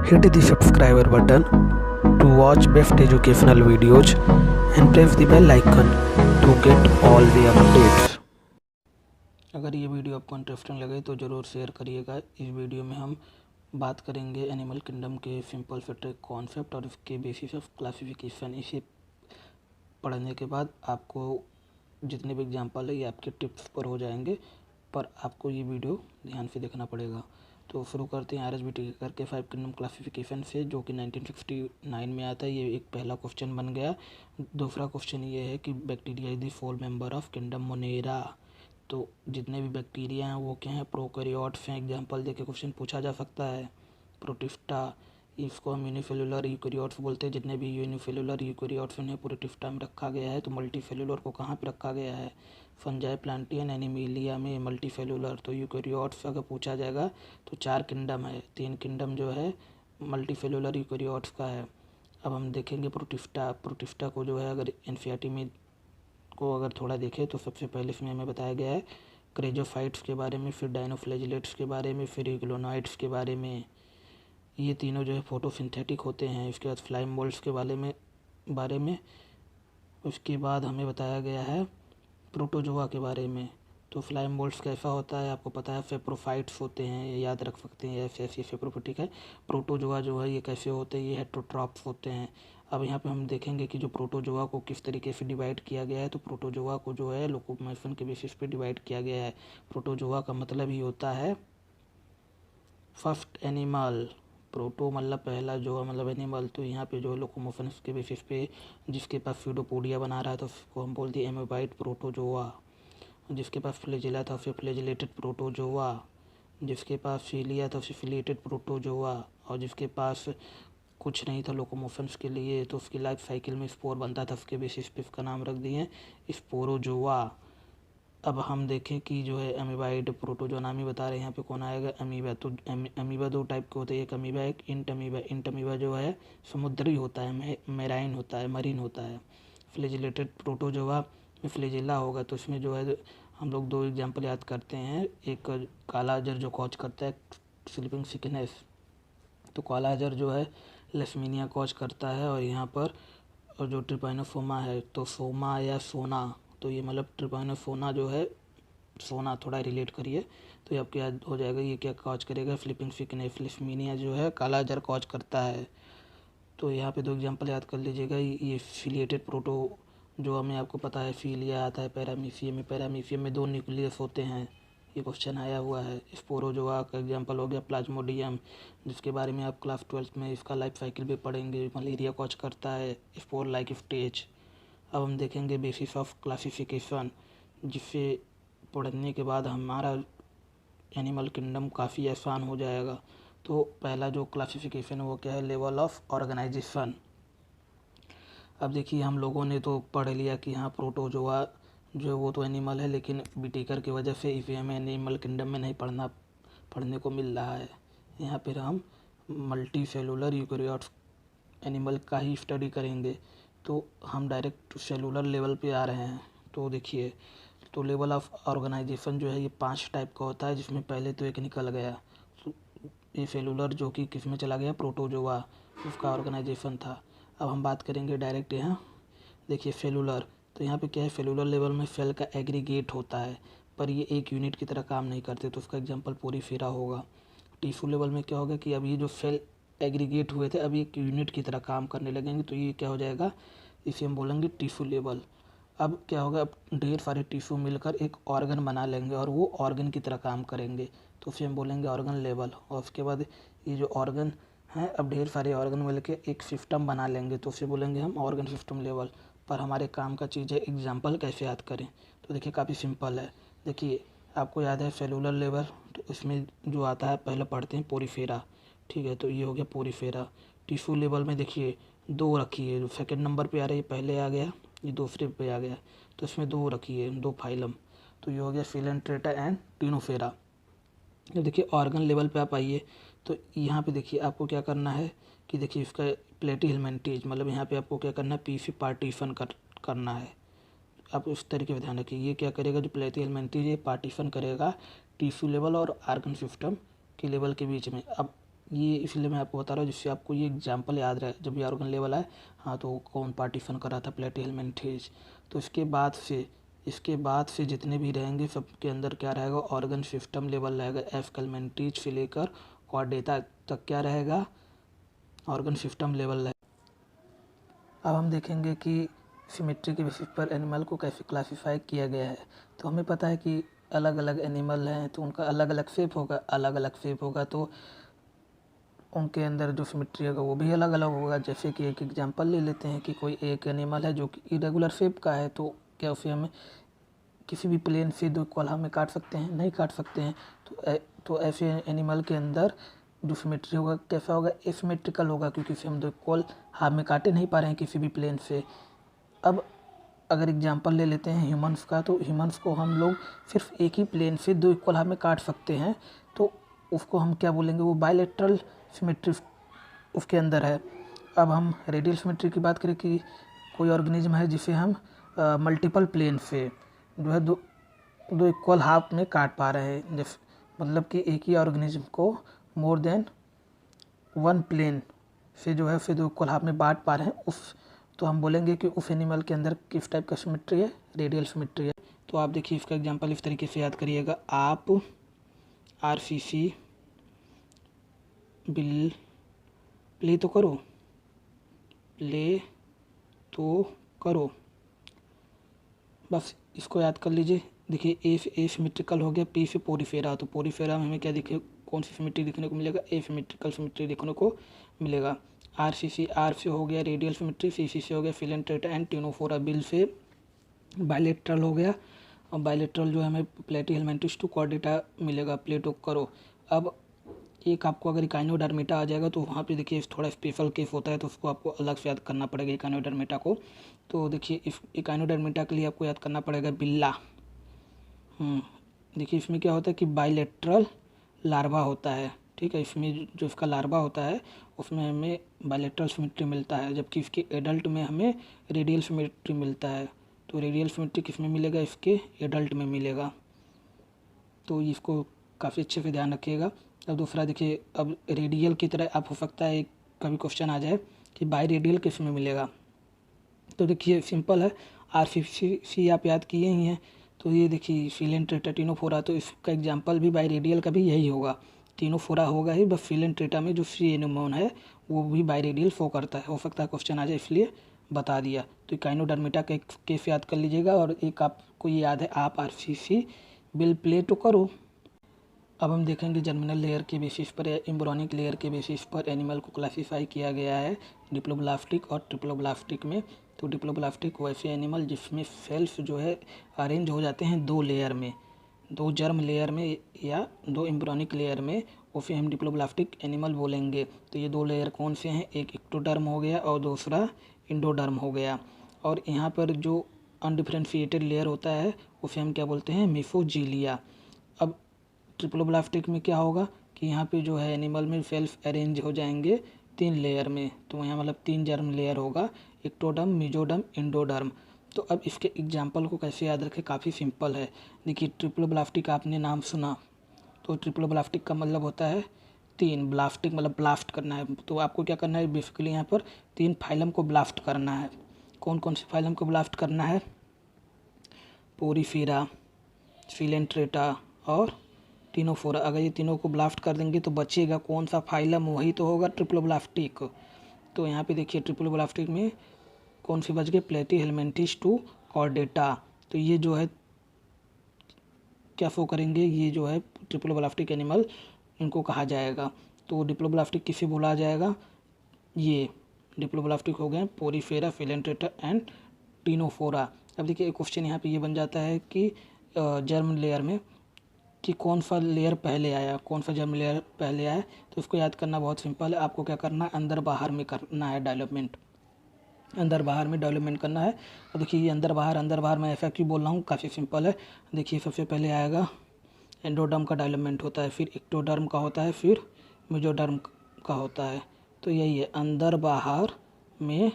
hit the subscriber button to watch best educational videos and press the bell icon to get all the updates। अगर ये video आपको interesting लगे तो ज़रूर share करिएगा। इस वीडियो में हम बात करेंगे एनिमल किंगडम के सिंपल फिट कॉन्सेप्ट और इसके बेसिस ऑफ क्लासिफिकेशन। इसे पढ़ने के बाद आपको जितने भी एग्जांपल है ये आपके टिप्स पर हो जाएंगे, पर आपको ये वीडियो ध्यान से देखना पड़ेगा। तो शुरू करते हैं RSBT करके 5 किंगडम क्लासिफिकेशन से, जो कि 1969 में आता है। ये एक पहला क्वेश्चन बन गया। दूसरा क्वेश्चन ये है कि बैक्टीरिया इज द फोल मेंबर ऑफ किंगडम मोनेरा। तो जितने भी बैक्टीरिया हैं वो क्या हैं, प्रोकैरियोट्स हैं। एग्जांपल देके क्वेश्चन पूछा जा सकता है। प्रोटिस्टा, इसको हम यूनिसेलुलर यूकैरियोट्स बोलते हैं। जितने भी यूनिसेलुलर यूकैरियोट्स उन्हें प्रोटिस्टा में रखा गया है। तो मल्टीसेलुलर को कहाँ पे रखा गया है, फंजाई, प्लांटियन, एनिमेलिया में मल्टीसेलुलर। तो यूकैरियोट्स अगर पूछा जाएगा तो 4 किंगडम है, 3 किंगडम जो है मल्टीसेलुलर यूकैरियोट्स का है। अब हम देखेंगे प्रोटिस्टा। प्रोटिस्टा को जो है अगर एनसीईआरटी में को अगर थोड़ा देखें तो सबसे पहले इसमें हमें बताया गया है क्रेजोफाइट्स के बारे में, फिर डायनोफ्लैजिलेट्स के बारे में, फिर इग्लोनॉइड्स के बारे में। ये तीनों जो है फोटोसिंथेटिक होते हैं। इसके बाद फ्लाइंग मोल्ड्स के बारे में उसके बाद हमें बताया गया है प्रोटोजोआ के बारे में। तो फ्लाइंग मोल्ड्स कैसा होता है आपको पता है, सेप्रोफाइट्स होते हैं, ये याद रख सकते हैं ऐसे ऐसे सेप्रोफिटिक है। प्रोटोजोआ जो है ये कैसे होते हैं, ये हेटेरोट्रॉप्स होते हैं। अब यहाँ पे हम देखेंगे कि जो प्रोटोजोआ को किस तरीके से डिवाइड किया गया है। तो प्रोटोजोआ को जो है लोकोमोशन के बेसिस पे डिवाइड किया गया है। प्रोटोजोआ का मतलब ही होता है फर्स्ट एनिमल। प्रोटो मतलब पहला, जो मतलब एनिमल। तो यहाँ पे जो है लोकोमोशन के बेसिस पे जिसके पास स्यूडोपोडिया बना रहा है तो उसको हम बोलते हैं एमोबाइट प्रोटोजोआ। जिसके पास फ्लैजिला था उसे फ्लैजिलेटेड प्रोटोजोआ, जिसके पास सीलिया था उसे सिलिएटेड प्रोटोजोआ, और जिसके पास कुछ नहीं था लोकोमोशंस के लिए तो उसकी लाइफ साइकिल में स्पोर बनता था, उसके बेसिस पे उसका नाम रख दिए स्पोरोजोआ। अब हम देखें कि जो है अमीबाइड प्रोटोजोआ नाम ही बता रहे हैं, यहाँ पे कौन आएगा, अमीबा। तो अमीबा 2 टाइप के होते हैं, एक अमीबा एक इंट अमीबा। इंट अमीबा जो है समुद्री होता है, मेराइन होता है, मरीन होता है। फ्लैजिलेटेड प्रोटोजोआ में फ्लैजिला होगा। तो इसमें जो है हम लोग 2 एग्जाम्पल याद करते हैं। एक काला अजर जो कॉज करता है स्लीपिंग सिकनेस, तो काला अजर जो है लेशमीनिया कॉज करता है। और यहाँ पर और जो ट्रिपाइनोसोमा है तो सोमा या सोना, तो ये मतलब ट्रिपाइनोसोमा जो है सोना, थोड़ा रिलेट करिए तो ये आपको याद हो जाएगा ये क्या कॉज करेगा, स्लीपिंग सिकनेस। लेशमीनिया जो है काला अजर कॉज करता है। तो यहाँ पे 2 एग्जांपल याद कर लीजिएगा। ये फिलिएटेड प्रोटो जो हमें आपको पता है फिलिया आता है पैरामीशियम में, पैरामीशियम में 2 न्यूक्लियस होते हैं, ये क्वेश्चन आया हुआ है। स्पोरोजोआ का एग्जांपल हो गया प्लाज्मोडियम, जिसके बारे में आप क्लास 12 में इसका लाइफ साइकिल भी पढ़ेंगे। मलेरिया कॉज करता है, स्पोर लाइक स्टेज। अब हम देखेंगे बेसिस ऑफ क्लासिफिकेशन, जिससे पढ़ने के बाद हमारा एनिमल किंगडम काफ़ी आसान हो जाएगा। तो पहला जो क्लासिफिकेशन है वो क्या है, लेवल ऑफ ऑर्गेनाइजेशन। अब देखिए हम लोगों ने तो पढ़ लिया कि हाँ प्रोटोजोआ जो है वो तो एनिमल है, लेकिन बिटेकर की वजह से इसे हमें एनिमल किंगडम में नहीं पढ़ने को मिल रहा है। यहाँ पर हम मल्टी सेलुलर यूकैरियोट्स एनिमल का ही स्टडी करेंगे। तो हम डायरेक्ट सेलुलर लेवल पे आ रहे हैं। तो देखिए, तो लेवल ऑफ ऑर्गेनाइजेशन जो है ये 5 टाइप का होता है, जिसमें पहले तो एक निकल गया। तो ये सेलुलर जो कि किस में चला गया, प्रोटोजोआ, उसका ऑर्गेनाइजेशन था। अब हम बात करेंगे डायरेक्ट यहाँ देखिए सेलुलर। तो यहाँ पे क्या है, सेलुलर लेवल में सेल का एग्रीगेट होता है, पर ये एक यूनिट की तरह काम नहीं करते। तो उसका एग्जाम्पल पोरीफेरा होगा। टिश्यू लेवल में क्या होगा कि अब ये जो सेल एग्रीगेट हुए थे अब एक यूनिट की तरह काम करने लगेंगे, तो ये क्या हो जाएगा, इसे हम बोलेंगे टिश्यू लेवल। अब क्या होगा, अब ढेर सारे टिश्यू मिलकर एक ऑर्गन बना लेंगे और वो ऑर्गन की तरह काम करेंगे, तो उसे हम बोलेंगे ऑर्गन लेवल। और उसके बाद ये जो ऑर्गन हैं अब ढेर सारे ऑर्गन मिलकर एक सिस्टम बना लेंगे, तो उसे बोलेंगे हम ऑर्गन सिस्टम लेवल। पर हमारे काम का चीज़ है एग्जाम्पल कैसे याद करें। तो देखिए काफ़ी सिंपल है। देखिए आपको याद है सेलुलर लेवल, तो इसमें जो आता है पहले पढ़ते हैं पोरीफेरा, ठीक है। तो ये हो गया पोरीफेरा। टिश्यू लेवल में देखिए 2 रखी है, जो सेकेंड नंबर पे आ रही है, पहले आ गया, ये दूसरे पे आ गया, तो इसमें 2 रखी है, 2 फाइलम। तो ये हो गया फिलेंट्रेटा एंड टिनोफेरा। तो देखिए ऑर्गन लेवल पे आप आइए, तो यहाँ पे देखिए आपको क्या करना है कि देखिए इसका प्लेटिहेलमिंथेज, मतलब यहाँ पे आपको क्या करना है, पी से पार्टीशन करना है। आप उस तरीके से ध्यान रखिए, ये क्या करेगा, जो प्लेटिहेलमिंथेज ये पार्टीशन करेगा टिश्यू लेवल और ऑर्गन सिस्टम के लेवल के बीच में। अब ये इसलिए मैं आपको बता रहा हूँ जिससे आपको ये एग्जाम्पल याद रहे जब भी ऑर्गन लेवल आए। हाँ, तो कौन पार्टीशन कर रहा था, प्लेटिहेलमिंथेस। तो इसके बाद से जितने भी रहेंगे सबके अंदर क्या रहेगा, ऑर्गन सिस्टम लेवल रहेगा। एफकलमेंटीज से लेकर कॉर्डेटा तक क्या रहेगा, ऑर्गन सिस्टम लेवल रहेगा। अब हम देखेंगे कि सिमेट्री के बेसिस पर एनिमल को कैसे क्लासीफाई किया गया है। तो हमें पता है कि अलग अलग एनिमल हैं तो उनका अलग अलग शेप होगा तो उनके अंदर जो सिमेट्री होगा वो भी अलग अलग होगा। जैसे कि एक एग्जांपल ले लेते हैं कि कोई एक एनिमल है जो कि इरेगुलर शेप का है, तो क्या उसे हम किसी भी प्लेन से दो कॉलम में काट सकते हैं? नहीं काट सकते हैं। तो ऐसे एनिमल के अंदर जो सिमेट्री होगा कैसा होगा, एसिमेट्रिकल होगा, क्योंकि उसे हम दो इक्वल हाफ में काटे नहीं पा रहे हैं किसी भी प्लेन से। अब अगर एग्जांपल ले लेते हैं ह्यूमंस का, तो ह्यूमंस को हम लोग सिर्फ एक ही प्लेन से दो इक्वल हाफ में काट सकते हैं, तो उसको हम क्या बोलेंगे, वो बायलैटरल सिमेट्री उसके अंदर है। अब हम रेडियल सिमेट्री की बात करें कि कोई ऑर्गेनिज्म है जिसे हम मल्टीपल प्लेन से जो है दो इक्वल हाफ में काट पा रहे हैं, जैसे मतलब कि एक ही ऑर्गेनिज्म को मोर देन वन प्लेन से जो है फिर दो इक्वल हाफ में बांट पा रहे हैं, उस तो हम बोलेंगे कि उस एनिमल के अंदर किस टाइप का सिमेट्री है, रेडियल सिमेट्री है। तो आप देखिए इसका एग्जांपल इस तरीके से याद करिएगा। आप आरसीसी बिल प्ले तो करो, बस इसको याद कर लीजिए। देखिए ए सिमेट्रिकल हो गया, पी से पोरीफेरा, तो पोरीफेरा में हमें क्या दिखे, कौन सी सिमेट्री देखने को मिलेगा, ए सिमेट्रिकल सिमेट्री देखने को मिलेगा। आर से हो गया रेडियल सिमेट्री, सी से हो गया फिलेंट्रेटा एंड टिनोफोरा, बिल से बायलेटरल हो गया, और बायलेटरल जो है हमें प्लेटिहेलमिंथेस टू कॉर्डेटा मिलेगा, प्लेटो करो। अब एक आपको अगर इकाइनोडर्मेटा आ जाएगा तो वहाँ पे देखिए थोड़ा स्पेशल केस होता है, तो उसको आपको अलग से याद करना पड़ेगा इकाइनोडर्मेटा को। तो देखिए इस इकाइनोडर्मेटा के लिए आपको याद करना पड़ेगा बिल्ला। देखिए इसमें क्या होता है कि बायलेटरल लार्वा होता है, ठीक है। इसमें जो इसका लार्वा होता है उसमें हमें बायलेटरल सिमेट्री मिलता है, जबकि इसके एडल्ट में हमें रेडियल सिमेट्री मिलता है। तो रेडियल सिमेट्री किस में मिलेगा, इसके एडल्ट में मिलेगा। तो इसको काफ़ी अच्छे से ध्यान रखिएगा। अब दूसरा देखिए, अब रेडियल की तरह आप हो सकता है कभी क्वेश्चन आ जाए कि बाई रेडियल किस में मिलेगा। तो देखिए सिंपल है, आरसीसी आप याद किए ही हैं। तो ये देखिए फिलेंट्रेटा टिनोफोरा, तो इसका एग्जांपल भी बाई रेडियल का भी यही होगा, टिनोफोरा होगा ही, बस फिलेंट्रेटा में जो सी एनिमोन है वो भी बाई रेडियल शो करता है। हो सकता है क्वेश्चन आ जाए, इसलिए बता दिया। तो इकाइनोडर्मेटा का केस याद कर लीजिएगा, और एक आपको ये याद है, आप आरसीसी बिल प्ले तो करो। अब हम देखेंगे जर्मिनल लेयर के बेसिस पर या एम्ब्रियोनिक लेयर के बेसिस पर एनिमल को क्लासीफाई किया गया है डिप्लोब्लास्टिक और ट्रिप्लोब्लास्टिक में। तो डिप्लोब्लास्टिक वैसे एनिमल जिसमें सेल्स जो है अरेंज हो जाते हैं दो लेयर में, दो जर्म लेयर में या दो एम्ब्रियोनिक लेयर में, उसे हम डिप्लोब्लास्टिक एनिमल बोलेंगे। तो ये दो लेयर कौन से हैं, एक एक्टोडर्म हो गया और दूसरा इंडोडर्म हो गया। और यहाँ पर जो अनडिफरेंशिएटेड लेयर होता है उसे हम क्या बोलते हैं, मिफोजीलिया। अब ट्रिप्लोब्लास्टिक में क्या होगा कि यहाँ पे जो है एनिमल में सेल्फ अरेंज हो जाएंगे तीन लेयर में, तो यहाँ मतलब तीन जर्म लेयर होगा, एक्टोडर्म, मेसोडर्म, इंडोडर्म। तो अब इसके एग्जाम्पल को कैसे याद रखें, काफ़ी सिंपल है। देखिए ट्रिप्लोब्लास्टिक आपने नाम सुना, तो ट्रिप्लोब्लास्टिक का मतलब होता है तीन, ब्लास्टिक मतलब ब्लास्ट करना है। तो आपको क्या करना है, बेसिकली यहाँ पर तीन फाइलम को ब्लास्ट करना है। कौन कौन से फाइलम को ब्लास्ट करना है, पोरीफेरा, फिलेंट्रेटा और टिनोफोरा। अगर ये तीनों को ब्लास्ट कर देंगे तो बचेगा कौन सा फाइलम, वही तो होगा ट्रिप्लोब्लास्टिक। तो यहाँ पे देखिए ट्रिप्लोब्लास्टिक में कौन सी बच गई, प्लेटिहेलमिंथेस टू कॉर्डेटा। तो ये जो है क्या शो करेंगे, ये जो है ट्रिप्लोब्लास्टिक एनिमल इनको कहा जाएगा। तो डिप्लोब्लास्टिक किसे बोला जाएगा, ये डिप्लोब्लास्टिक हो गए पोरीफेरा, फिलेंट्रेटा एंड टिनोफोरा। अब देखिए एक क्वेश्चन यहाँ पे ये बन जाता है कि जर्म लेयर में कि कौन सा लेयर पहले आया, कौन सा जर्म लेयर पहले आया। तो इसको याद करना बहुत सिंपल है, आपको क्या करना है, अंदर बाहर में करना है डेवलपमेंट, अंदर बाहर में डेवलपमेंट करना है। और देखिए ये अंदर बाहर मैं ऐसा क्यों बोल रहा हूँ, काफ़ी सिंपल है। देखिए सबसे पहले आएगा एंडोडर्म का डेवलपमेंट होता है, फिर एक्टोडर्म का होता है, फिर मेसोडर्म का होता है। तो यही है, अंदर बाहर में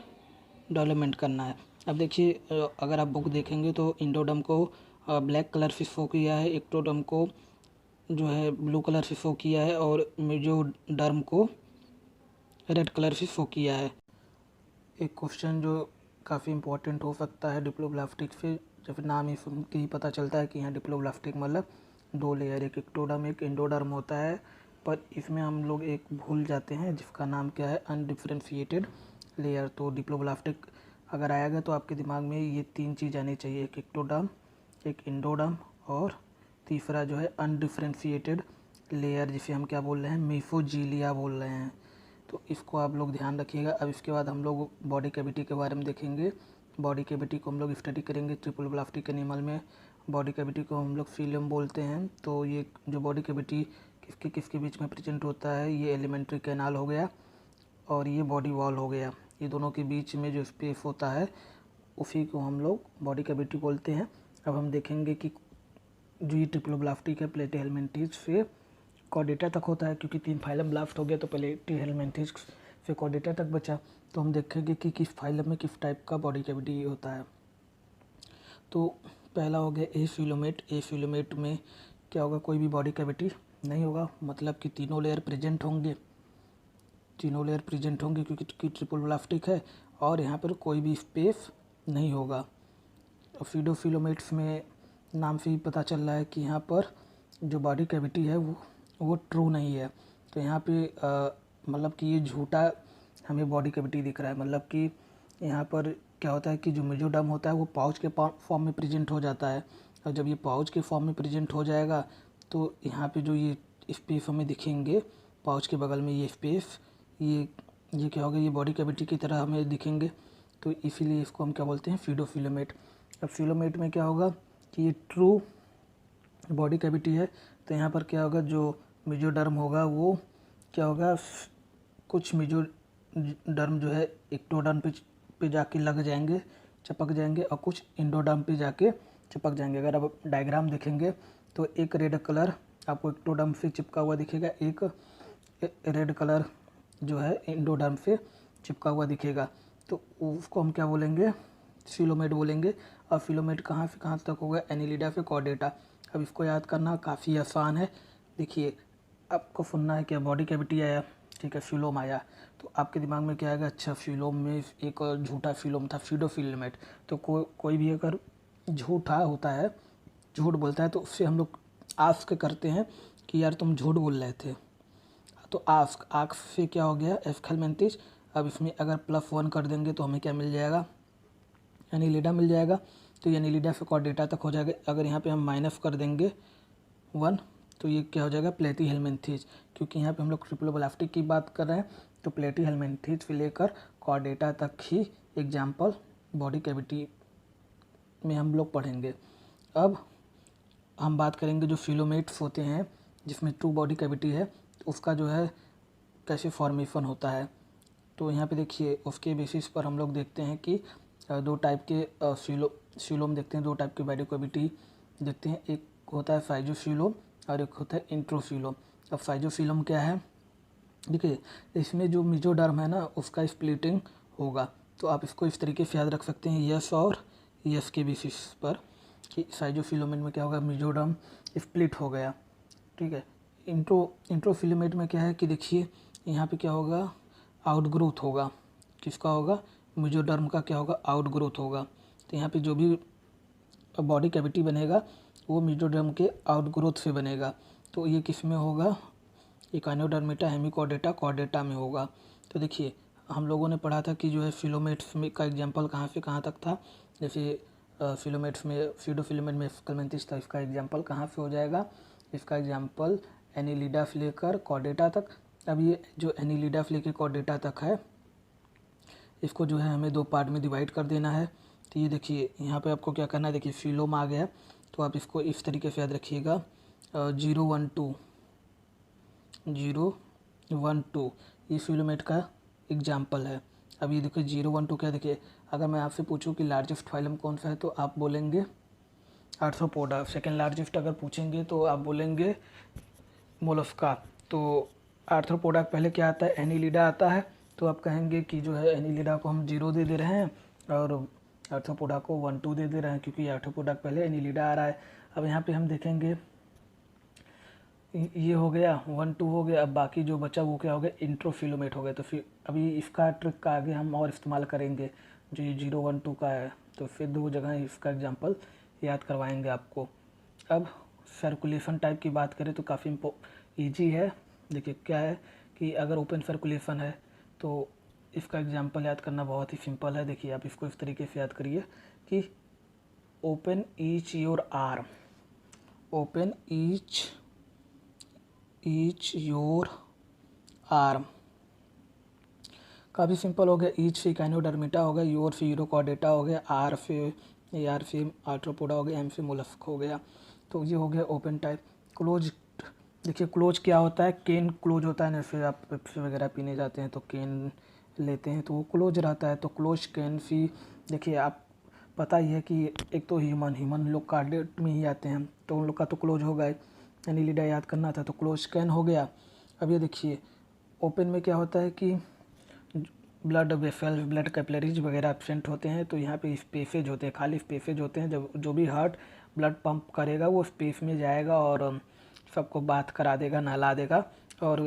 डेवलपमेंट करना है। अब देखिए अगर आप बुक देखेंगे तो इंडोडर्म को ब्लैक कलर से शो किया है, एक्टोडर्म को जो है ब्लू कलर से शो किया है और मेजोडर्म को रेड कलर से शो किया है। एक क्वेश्चन जो काफ़ी इंपॉर्टेंट हो सकता है डिप्लोब्लास्टिक से, जब नाम ही सुन के ही पता चलता है कि यहाँ डिप्लोब्लास्टिक मतलब 2 लेयर, एक एक्टोडर्म एक एंडोडर्म होता है, पर इसमें हम लोग एक भूल जाते हैं जिसका नाम क्या है, अनडिफ्रेंशिएटेड लेयर। तो डिप्लोब्लास्टिक अगर आएगा तो आपके दिमाग में ये 3 चीज़ आनी चाहिए, एक एक्टोडर्म, एक एंडोडर्म और तीसरा जो है अनडिफ्रेंशिएटेड लेयर, जिसे हम क्या बोल रहे हैं, मेसोजीलिया बोल रहे हैं। तो इसको आप लोग ध्यान रखिएगा। अब इसके बाद हम लोग बॉडी कैविटी के बारे में देखेंगे। बॉडी कैविटी को हम लोग स्टडी करेंगे ट्रिप्लोब्लास्टिक एनिमल में। बॉडी कैविटी को हम लोग सीलम बोलते हैं। तो ये जो बॉडी कैविटी किसके किसके बीच में प्रेजेंट होता है, ये एलिमेंट्री कैनाल हो गया और ये बॉडी वॉल हो गया। ये दोनों के बीच में जो स्पेस होता है उसी को हम लोग बॉडी कैविटी बोलते हैं। अब हम देखेंगे कि जो ये ट्रिप्लोब्लास्टिक है प्लेटीहेल्मिन्थेस से कॉर्डेटा तक होता है, क्योंकि 3 फाइलम ब्लास्ट हो गया तो प्लेटीहेल्मिन्थेस से कॉर्डेटा तक बचा। तो हम देखेंगे कि किस फाइलम में किस टाइप का बॉडी कैविटी होता है। तो पहला हो गया ए फिलोमेट। ए फिलोमेट में क्या होगा, कोई भी बॉडी कैविटी नहीं होगा, मतलब कि तीनों लेयर प्रेजेंट होंगे, तीनों लेयर प्रेजेंट होंगे क्योंकि ट्रिप्लोब्लास्टिक है और यहाँ पर कोई भी स्पेस नहीं होगा। फीडोफिलोमेट्स में नाम से ही पता चल रहा है कि यहाँ पर जो बॉडी कैविटी है वो ट्रू नहीं है। तो यहाँ पे मतलब कि ये झूठा हमें बॉडी कैविटी दिख रहा है। मतलब कि यहाँ पर क्या होता है कि जो मेजोडर्म होता है वो पाउच के फॉर्म में प्रेजेंट हो जाता है, और जब ये पाउच के फॉर्म में प्रेजेंट हो जाएगा तो यहाँ पे जो ये स्पेस हमें दिखेंगे पाउच के बगल में, ये स्पेस ये क्या होगा, ये बॉडी कैविटी की तरह हमें दिखेंगे। तो इसीलिए इसको हम क्या बोलते हैं, फीडोफिलोमेट। अब फिलोमेट में क्या होगा कि ये ट्रू बॉडी कैविटी है। तो यहाँ पर क्या होगा, जो मेजोडर्म होगा वो क्या होगा, कुछ मेजोडर्म जो है एक्टोडर्म पे जाके लग जाएंगे, चिपक जाएंगे, और कुछ एंडोडर्म पे जाके चिपक जाएंगे। अगर आप डायग्राम देखेंगे तो एक रेड कलर आपको एक्टोडर्म से चिपका हुआ दिखेगा, एक रेड कलर जो है एंडोडर्म से चिपका हुआ दिखेगा। तो उसको हम क्या बोलेंगे, फिलोमेट बोलेंगे। और फिलोमेट कहाँ से कहाँ तक होगा, एनिलिडा से कॉर्डेटा। अब इसको याद करना काफ़ी आसान है। देखिए आपको सुनना है क्या, बॉडी कैविटी आया, ठीक है, फिलोम आया, तो आपके दिमाग में क्या आएगा, अच्छा फिलोम में एक और झूठा फिलोम था, फीडोफिलोमेट। तो कोई भी अगर झूठा होता है, झूठ बोलता है, तो उससे हम लोग आस्क करते हैं कि यार तुम झूठ बोल रहे थे। तो आस्क से क्या हो गया, एस्केलमेंथिस। अब इसमें अगर +1 कर देंगे तो हमें क्या मिल जाएगा, एनिलिडा मिल जाएगा। तो ये एनिलिडा से कॉर्डेटा तक हो जाएगा। अगर यहाँ पे हम माइनस कर देंगे 1 तो ये क्या हो जाएगा, प्लेटीहेल्मिन्थेस। क्योंकि यहाँ पे हम लोग ट्रिप्लोब्लास्टिक की बात कर रहे हैं, तो प्लेटीहेल्मिन्थेस से लेकर कॉर्डेटा तक ही एग्जाम्पल बॉडी कैविटी में हम लोग पढ़ेंगे। अब हम बात करेंगे जो फिलोमेट्स होते हैं जिसमें ट्रू बॉडी कैविटी है, तो उसका जो है कैसे फॉर्मेशन होता है। तो यहाँ पे देखिए उसके बेसिस पर हम लोग देखते हैं कि 2 टाइप के फिलोम देखते हैं, 2 टाइप के बॉडी कैविटी देखते हैं। एक होता है फाइजोफिलोम और एक होता है इंट्रोफिलोम। अब फाइजोफिलोम क्या है, देखिए इसमें जो मेजोडर्म है ना उसका स्प्लिटिंग होगा। तो आप इसको इस तरीके से याद रख सकते हैं, यस और यस के बेसिस पर, कि फाइजोफिलोमेट में क्या होगा, मेजोडर्म स्प्लिट हो गया, ठीक है। इंट्रोफिलोमेट में क्या है कि देखिए यहाँ पे क्या होगा, आउटग्रोथ होगा। किसका होगा, मेजोडर्म का क्या होगा, आउटग्रोथ होगा। तो यहाँ पे जो भी बॉडी कैविटी बनेगा वो मेजोडर्म के आउटग्रोथ से बनेगा। तो ये किस में होगा, इकाइनोडर्मिटा हेमिकॉर्डेटा कॉर्डेटा में होगा। तो देखिए हम लोगों ने पढ़ा था कि जो है फिलोमेट्स में का एग्जाम्पल कहाँ से कहाँ तक था। जैसे फिलोमेट्स में फीडोफिलोमेट में एस्केलमेंथिस था, इसका एग्जाम्पल कहाँ से हो जाएगा, इसका एग्जाम्पल एनिलिडा से लेकर कॉर्डेटा तक। अब ये जो एनिलिडा से लेकर कॉर्डेटा तक है, इसको जो है हमें 2 पार्ट में डिवाइड कर देना है। तो ये देखिए यहाँ पे आपको क्या करना है, देखिए फिलोम आ गया, तो आप इसको इस तरीके से याद रखिएगा, 0 1 2 0 1 2 ये फिलोमेट का एग्जाम्पल है। अब ये देखिए 0 1 2 क्या, देखिए अगर मैं आपसे पूछूं कि लार्जेस्ट फाइलम कौन सा है तो आप बोलेंगे आर्थ्रोपोडा। सेकेंड लार्जेस्ट अगर पूछेंगे तो आप बोलेंगे मोलस्का। तो आर्थ्रोपोडा पहले क्या आता है, एनिलिडा आता है। तो आप कहेंगे कि जो है एनिलिडा को हम 0 दे रहे हैं और आर्थ्रोपोडा को 1 2 दे रहे हैं, क्योंकि आर्थ्रोपोडा पहले एनिलिडा आ रहा है। अब यहाँ पे हम देखेंगे ये हो गया 1 2 हो गया। अब बाकी जो बचा वो क्या हो गया, इंट्रोफिलोमेट हो गया। तो फिर अभी इसका ट्रिक का आगे हम और इस्तेमाल करेंगे, जो ये 0 1 2 का है। तो फिर 2 जगह इसका एग्जांपल याद करवाएंगे आपको। अब सर्कुलेशन टाइप की बात करें तो काफ़ी ईजी है। देखिए क्या है कि अगर ओपन सर्कुलेशन है तो इसका एग्जांपल याद करना बहुत ही सिंपल है। देखिए आप इसको इस तरीके से याद करिए कि open each your arm, open each your arm. काफ़ी सिंपल हो गया। ईच से काइनोडर्मिटा हो गया, योर से यूरोकॉर्डेटा हो गया, आर से आर्थ्रोपोडा हो गया, एम से मोलस्क हो गया। तो ये हो गया ओपन टाइप। क्लोज, देखिए क्लोज क्या होता है, केन क्लोज होता है। जैसे आप पेप्सी वगैरह पीने जाते हैं तो केन लेते हैं तो वो क्लोज रहता है। तो क्लोज कैन सी, देखिए आप पता ही है कि एक तो ह्यूमन लोग कार्डेट में ही आते हैं तो उन लोग का तो क्लोज हो गए। एनिलिडा याद करना था तो क्लोज कैन हो गया। अब ये देखिए ओपन में क्या होता है कि ब्लड वेसल्स, ब्लड कैपिलरीज वगैरह एब्सेंट होते हैं। तो यहाँ पे स्पेसेज होते हैं, खाली स्पेसेज होते हैं। जब जो भी हार्ट ब्लड पंप करेगा वो स्पेस में जाएगा और सबको बात करा देगा, नहला देगा। और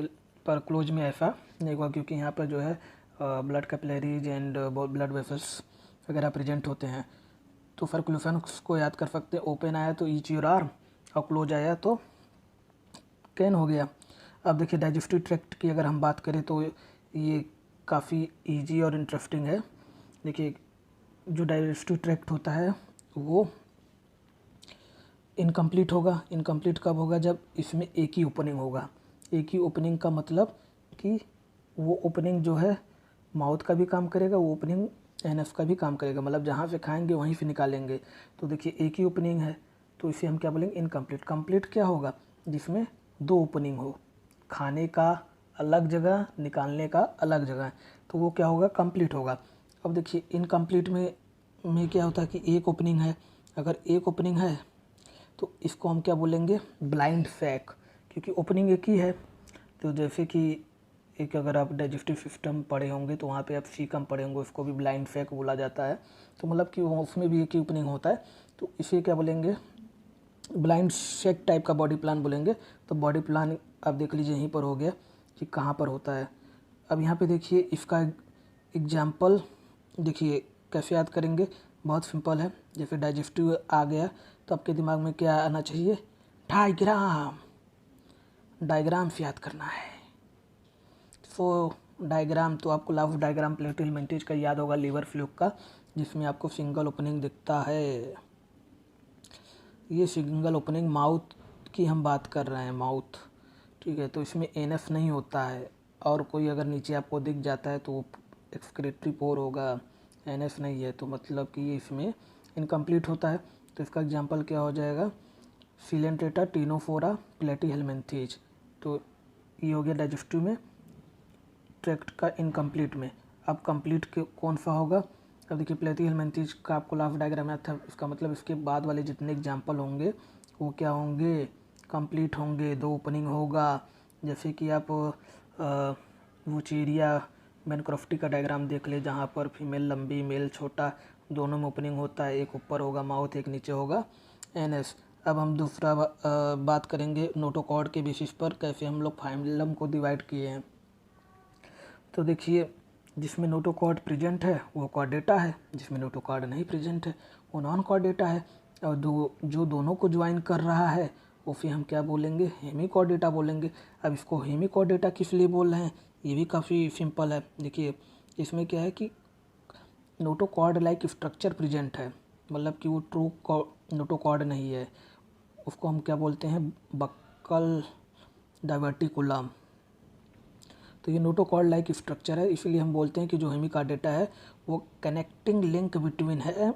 पर क्लोज में ऐसा नहीं होगा क्योंकि यहाँ पर जो है blood capillaries and blood vessels वगैरह प्रेजेंट होते हैं। तो सर्कुलेशन को याद कर सकते हैं। ओपन आया तो ईच योर आर्म और क्लोज आया तो कैन हो गया। अब देखिए डाइजेस्टिव ट्रैक्ट की अगर हम बात करें तो ये काफ़ी इजी और इंटरेस्टिंग है। देखिए जो डाइजेस्टिव ट्रैक्ट होता है वो इनकम्प्लीट होगा। इनकम्प्लीट कब होगा, जब इसमें एक ही ओपनिंग होगा। एक ही ओपनिंग का मतलब कि वो ओपनिंग जो है माउथ का भी काम करेगा, वो ओपनिंग एनएफ का भी काम करेगा। मतलब जहाँ से खाएंगे वहीं से निकालेंगे। तो देखिए एक ही ओपनिंग है तो इसे हम क्या बोलेंगे, इनकम्प्लीट। कंप्लीट क्या होगा, जिसमें 2 ओपनिंग हो, खाने का अलग जगह, निकालने का अलग जगह, तो वो क्या होगा, कंप्लीट होगा। अब देखिए इनकम्प्लीट में क्या होता है कि एक ओपनिंग है। अगर एक ओपनिंग है तो इसको हम क्या बोलेंगे, ब्लाइंड सैक, क्योंकि ओपनिंग एक ही है। तो जैसे कि एक अगर आप डाइजेस्टिव सिस्टम पढ़े होंगे तो वहाँ पे आप सीकम पढ़े होंगे, उसको भी ब्लाइंड सैक बोला जाता है। तो मतलब कि उसमें भी एक ही ओपनिंग होता है। तो इसे क्या बोलेंगे, ब्लाइंड सैक टाइप का बॉडी प्लान बोलेंगे। तो बॉडी प्लान आप देख लीजिए यहीं पर हो गया कि कहाँ पर होता है। अब यहाँ पे देखिए इसका एग्जाम्पल देखिए कैसे याद करेंगे, बहुत सिंपल है। जैसे डाइजेस्टिव आ गया तो आपके दिमाग में क्या आना चाहिए, डायग्राम, डायग्राम से याद करना है। सो डायग्राम तो आपको लाफ डायग्राम प्लेटिलमेंटेज का याद होगा, लीवर फ्लूक का, जिसमें आपको सिंगल ओपनिंग दिखता है। ये सिंगल ओपनिंग माउथ की हम बात कर रहे हैं, माउथ, ठीक है। तो इसमें एनएफ नहीं होता है, और कोई अगर नीचे आपको दिख जाता है तो वो एक्सक्रेटरी पोर होगा, एनएफ नहीं है। तो मतलब कि ये इसमें इनकम्प्लीट होता है। तो इसका एग्जांपल क्या हो जाएगा, सिलेंट्रेटा टीनोफोरा प्लेटीहेलमिन्थेज। तो ये हो गया डाइजेस्टिव में, ट्रैक्ट का इनकम्प्लीट में। अब कंप्लीट कौन सा होगा, अब देखिए प्लेटीहेलमिन्थेज का आपको लाफ डायग्राम याद था। इसका मतलब इसके बाद वाले जितने एग्जाम्पल होंगे वो क्या होंगे, कंप्लीट होंगे, 2 ओपनिंग होगा। जैसे कि आप वुचेरिया बैनक्रॉफ्टी का डायग्राम देख ले, जहाँ पर फीमेल लंबी, मेल छोटा, दोनों में ओपनिंग होता है। एक ऊपर होगा माउथ, एक नीचे होगा एनएस। अब हम दूसरा बात करेंगे नोटोकॉर्ड के बेसिस पर, कैसे हम लोग फाइलम को डिवाइड किए हैं। तो देखिए जिसमें नोटोकॉर्ड प्रेजेंट है वो कॉर्डेटा है, जिसमें नोटोकॉर्ड नहीं प्रेजेंट है वो नॉन कॉर्डेटा है। और जो दोनों को ज्वाइन कर रहा है वो फिर हम क्या बोलेंगे, हेमिकॉर्डेटा बोलेंगे। अब इसको हेमिकॉर्डेटा किस लिए बोल रहे हैं, ये भी काफ़ी सिंपल है। देखिए इसमें क्या है कि नोटोकॉर्ड लाइक स्ट्रक्चर प्रेजेंट है, मतलब कि वो ट्रू नोटोकॉर्ड नहीं है। उसको हम क्या बोलते हैं, बक्कल डाइवर्टिकुलम। तो ये नोटोकॉर्ड लाइक स्ट्रक्चर है, इसलिए हम बोलते हैं कि जो हेमिकॉर्डेटा है वो कनेक्टिंग लिंक बिटवीन है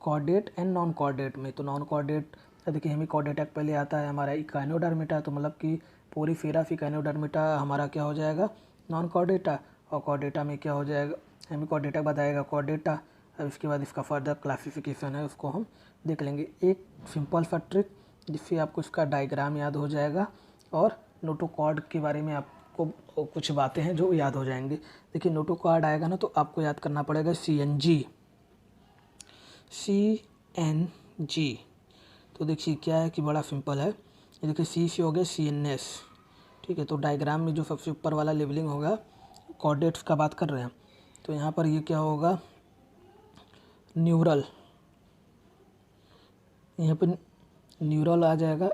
कॉर्डेट एंड नॉन कॉर्डेट में। तो नॉन कॉर्डेट, देखिए हेमिकॉर्डेटा पहले आता है हमारा इकाइनोडर्मिटा, तो मतलब कि पोरीफेरा इकाइनोडर्मिटा हमारा क्या हो जाएगा, नॉन कॉर्डेटा। और कॉर्डेटा में क्या हो जाएगा, हेमिकॉर्डेटा बताएगा कॉर्डेटा। अब इसके बाद इसका फर्दर क्लासिफिकेशन है, उसको हम देख लेंगे। एक सिंपल सा ट्रिक जिससे आपको इसका डायग्राम याद हो जाएगा और नोटोकॉर्ड के बारे में आपको कुछ बातें हैं जो याद हो जाएंगे। देखिए नोटोकॉर्ड आएगा ना तो आपको याद करना पड़ेगा CNG। तो देखिए क्या है कि बड़ा सिंपल है ये देखिए सी से हो गया CNS, ठीक है। तो डायग्राम में जो सबसे ऊपर वाला लेबलिंग होगा, कोऑर्डिनेट्स का बात कर रहे हैं, तो यहाँ पर ये क्या होगा, न्यूरल, यहाँ पर न्यूरल आ जाएगा।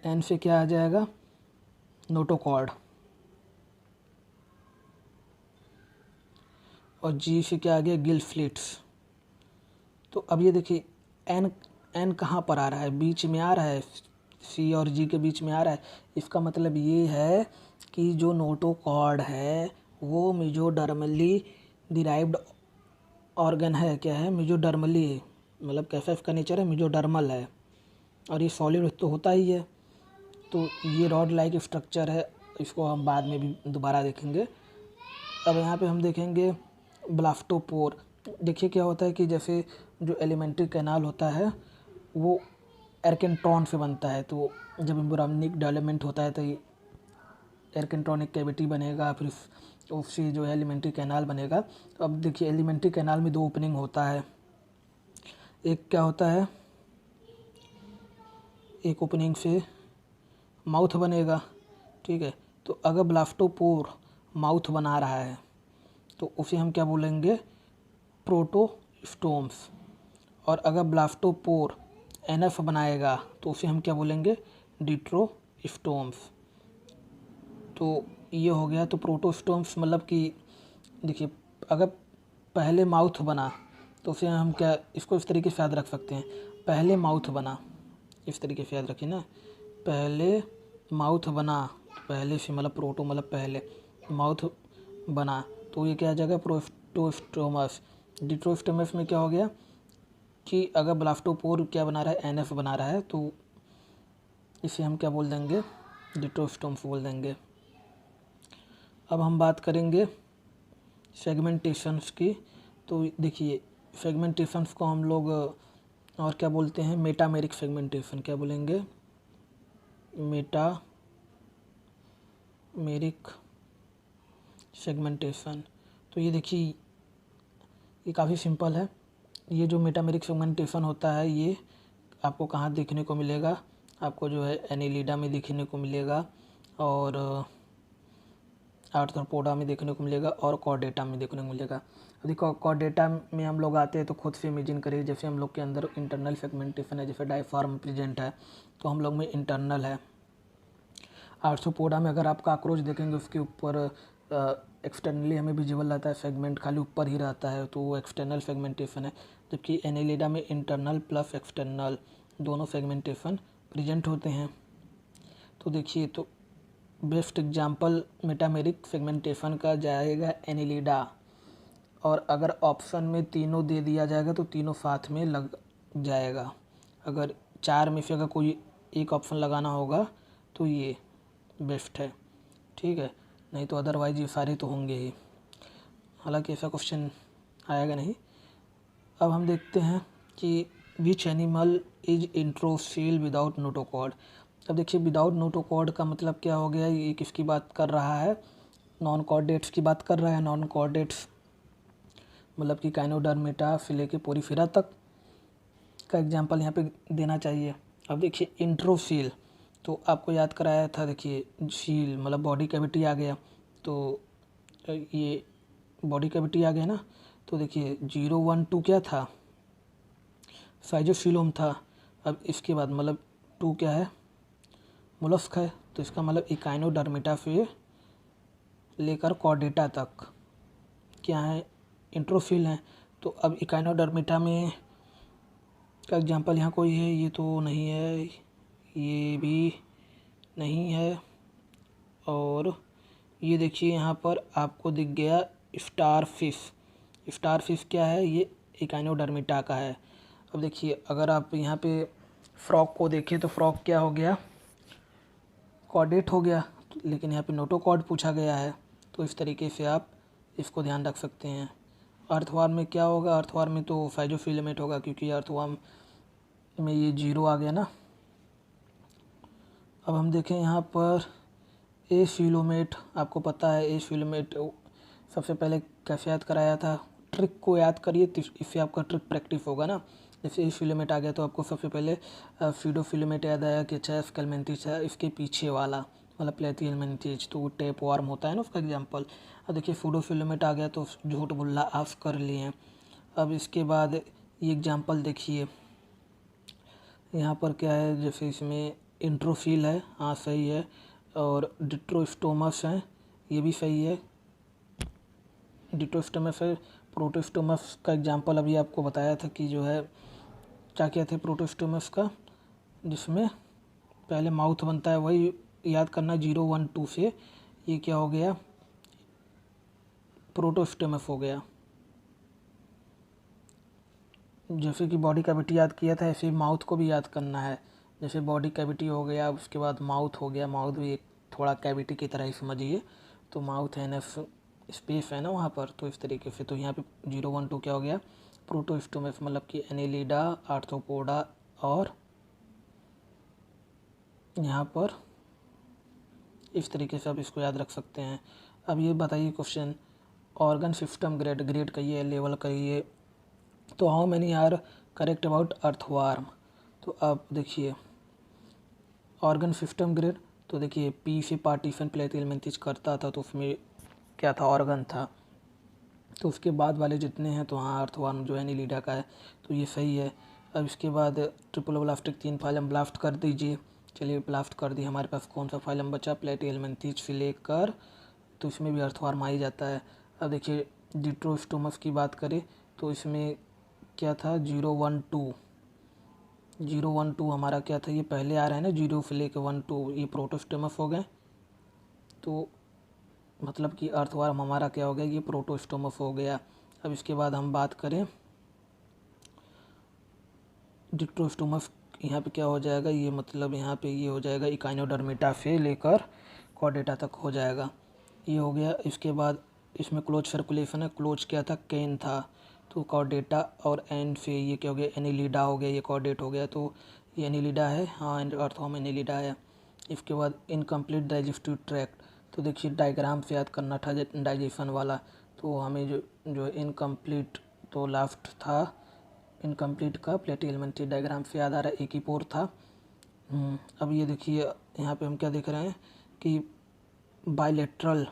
एन से क्या आ जाएगा, नोटोकॉर्ड, और जी से क्या आ गया, गिलफ्लिट्स। तो अब ये देखिए एन कहाँ पर आ रहा है, बीच में आ रहा है, सी और जी के बीच में आ रहा है। इसका मतलब ये है कि जो नोटोकॉर्ड है वो मेजोडर्मली डिराइव्ड ऑर्गन है। क्या है, मेजोडर्मली है, मतलब कैसा इसका नेचर है, मेजोडर्मल है, और ये सॉलिड तो होता ही है। तो ये रॉड लाइक स्ट्रक्चर है, इसको हम बाद में भी दोबारा देखेंगे। अब यहाँ पे हम देखेंगे ब्लास्टोपोर। देखिए क्या होता है कि जैसे जो एलिमेंट्री कैनाल होता है वो एर्केंट्रॉन से बनता है, तो जब एम्ब्रियोनिक डेवलपमेंट होता है तो ये एर्केंट्रॉनिक कैविटी बनेगा, फिर उससे जो है एलिमेंट्री कैनाल बनेगा। तो अब देखिए एलिमेंट्री कैनाल में दो ओपनिंग होता है, एक क्या होता है, एक ओपनिंग से माउथ बनेगा, ठीक है। तो अगर ब्लास्टोपोर माउथ बना रहा है तो उसे हम क्या बोलेंगे, प्रोटोस्टोम्स, और अगर ब्लास्टोपोर एनएफ बनाएगा तो उसे हम क्या बोलेंगे, डिट्रोस्टोम्स। तो ये हो गया। तो प्रोटोस्टोम्स मतलब कि देखिए अगर पहले माउथ बना तो उसे हम क्या, इसको इस तरीके से याद रख सकते हैं, पहले माउथ बना, इस तरीके से याद रखिए ना, पहले माउथ बना, पहले से मतलब प्रोटो मतलब पहले, माउथ बना, तो ये क्या आ जाएगा, प्रोटोस्टोमस। डिट्रोस्टोमस में क्या हो गया कि अगर ब्लास्टोपोर क्या बना रहा है, एनएफ बना रहा है, तो इसे हम क्या बोल देंगे, डिट्रोस्टोम्स बोल देंगे। अब हम बात करेंगे सेगमेंटेशंस की। तो देखिए सेगमेंटेशंस को हम लोग और क्या बोलते हैं, मेटामेरिक सेगमेंटेशन, क्या बोलेंगे, मेटामेरिक सेगमेंटेशन। तो ये देखिए ये काफ़ी सिंपल है। ये जो मेटामेरिक सेगमेंटेशन होता है ये आपको कहाँ देखने को मिलेगा, आपको जो है एनिलिडा में देखने को मिलेगा, और आर्थ्रोपोडा में देखने को मिलेगा, और कॉर्डेटा में देखने को मिलेगा। देखो कॉर्डेटा में हम लोग आते हैं तो खुद से इमेजिन करिए, जैसे हम लोग के अंदर इंटरनल सेगमेंटेशन है, जैसे डायफ्राम प्रेजेंट है तो हम लोग में इंटरनल है। आर्थ्रोपोडा में अगर आप कॉकरोच देखेंगे उसके ऊपर एक्सटर्नली हमें विजिबल रहता है सेगमेंट, खाली ऊपर ही रहता है, तो वो एक्सटर्नल सेगमेंटेशन है। जबकि एनिलिडा में इंटरनल प्लस एक्सटर्नल दोनों सेगमेंटेशन प्रेजेंट होते हैं। तो देखिए तो बेस्ट एग्जाम्पल मेटामेरिक सेगमेंटेशन का जाएगा एनिलिडा, और अगर ऑप्शन में तीनों दे दिया जाएगा तो तीनों साथ में लग जाएगा। अगर चार में से अगर कोई एक ऑप्शन लगाना होगा तो ये बेस्ट है, ठीक है, नहीं तो अदरवाइज ये सारे तो होंगे ही, हालांकि ऐसा क्वेश्चन आएगा नहीं। अब हम देखते हैं कि which animal is introcoel without notochord. अब देखिए विदाउट नोटोकॉर्ड का मतलब क्या हो गया, ये किसकी बात कर रहा है, नॉन कॉर्डेट्स की बात कर रहा है। नॉन कॉर्डेट्स मतलब कि काइनोडर्मेटा से लेके पोरीफेरा तक का एग्जांपल यहाँ पे देना चाहिए। अब देखिए इंट्रोसील तो आपको याद कराया था, देखिए सील मतलब बॉडी कैविटी आ गया, तो ये बॉडी कैविटी आ गया ना। तो देखिए 0, 1, 2 क्या था, फाइजोफिलोम था। अब इसके बाद मतलब 2 क्या है, मोलस्क है, तो इसका मतलब इकाइनोडर्मेटा से लेकर कॉर्डेटा तक क्या है, इंट्रोफिल है। तो अब इकाइनोडर्मेटा में का एग्जांपल यहाँ कोई है, ये तो नहीं है, ये भी नहीं है, और ये देखिए यहाँ पर आपको दिख गया स्टार फिश। स्टार फिश क्या है, ये इकाइनोडर्मेटा का है। अब देखिए अगर आप यहाँ पे फ्रॉग को देखें तो फ्रॉग क्या हो गया, कॉर्डेट हो गया, लेकिन यहाँ पे नोटोकॉर्ड पूछा गया है, तो इस तरीके से आप इसको ध्यान रख सकते हैं। अर्थवर्म में क्या होगा, अर्थवर्म में तो फाइजोफिलेमेट होगा, क्योंकि अर्थवर्म में ये 0 आ गया ना। अब हम देखें यहाँ पर ए फिलोमेट, आपको पता है ए फिलोमेट सबसे पहले कैसे याद कराया था, ट्रिक को याद करिए, इससे आपका ट्रिक प्रैक्टिस होगा ना। जैसे ई फिलामेंट आ गया तो आपको सबसे पहले फीडो फिलामेंट याद आया कि अच्छा एस्केलमेंथिस है, इसके पीछे वाला मतलब प्लेथिहेल्मिन्थेस, तो वो टेप वार्म होता है ना उसका एग्जाम्पल। अब देखिए फूडो फिलामेंट आ गया तो झूठ बुल्ला ऑफ कर लिए। अब इसके बाद ये एग्जाम्पल देखिए, यहाँ पर क्या है, जैसे इसमें इंट्रोफिल है, हाँ सही है, और डिट्रोस्टोमस है, ये भी सही है, डिट्रोस्टोमस है। प्रोटोस्टोमस का एग्जाम्पल अभी आपको बताया था कि जो है क्या क्या थे प्रोटोस्टोमस का, जिसमें पहले माउथ बनता है, वही याद करना 0 1 2 से। ये क्या हो गया, प्रोटोस्टोमस हो गया। जैसे कि बॉडी कैविटी याद किया था, ऐसे ही माउथ को भी याद करना है। जैसे बॉडी कैविटी हो गया, उसके बाद माउथ हो गया, माउथ भी एक थोड़ा कैविटी की तरह ही समझिए। तो माउथ है ना, स्पेस है ना वहाँ पर, तो इस तरीके से। तो यहाँ पे 0 1 2 क्या हो गया, प्रोटोस्टोमस, मतलब कि एनेलिडा, आर्थ्रोपोडा, और यहाँ पर इस तरीके से आप इसको याद रख सकते हैं। अब ये बताइए question, organ system grade, grade कहिए, लेवल कहिए, तो how many are correct about earthworm. तो अब देखिए ऑर्गन सिस्टम ग्रेड, तो देखिए पी से पार्टीशन प्लेथिहेल्मिन्थेस करता था तो उसमें क्या था, ऑर्गन था। तो उसके बाद वाले जितने हैं तो हाँ अर्थवार्म जो है एनेलिडा का है, तो ये सही है। अब इसके बाद ट्रिपल ब्लास्टिक 3 फाइलम ब्लास्ट कर दीजिए। चलिए ब्लास्ट कर दिए, हमारे पास कौन सा फाइलम बचा, प्लेथिहेल्मिन्थेस से लेकर, तो इसमें भी अर्थवार्म आ ही जाता है। अब देखिए डिट्रोस्टोमस की बात करें तो इसमें क्या था, 0 1 2, 0 1 2 हमारा क्या था, ये पहले आ रहा है ना 0 से लेकर 1 2, ये प्रोटोस्टोमस हो गए। तो मतलब कि अर्थवार्म हमारा क्या हो गया, ये प्रोटोस्टोमस हो गया। अब इसके बाद हम बात करें डिट्रोस्टोमस, यहाँ पे क्या हो जाएगा, ये मतलब यहाँ पे ये हो जाएगा इकाइनोडर्मिटा से लेकर कॉर्डेटा तक हो जाएगा, ये हो गया। इसके बाद इसमें क्लोज सर्कुलेशन है, क्लोज क्या था, केन था, तो कॉर्डेटा, और एंड से ये क्या हो गया, एनिलिडा हो गया, ये कॉर्डेट हो गया, तो ये एनिलिडा है, हाँ अर्थवार्म एनिलिडा है। इसके बाद इनकम्प्लीट डाइजेस्टिव ट्रैक्ट, तो देखिए डायग्राम से याद करना था डाइजेशन वाला, तो हमें जो इनकम्प्लीट तो लास्ट था, इनकम्प्लीट का प्लेथिहेल्मिन्थेस डायग्राम से याद आ रहा है, एक ही पोर था। अब ये देखिए यहाँ पे हम क्या देख रहे हैं कि बाइलेटरल,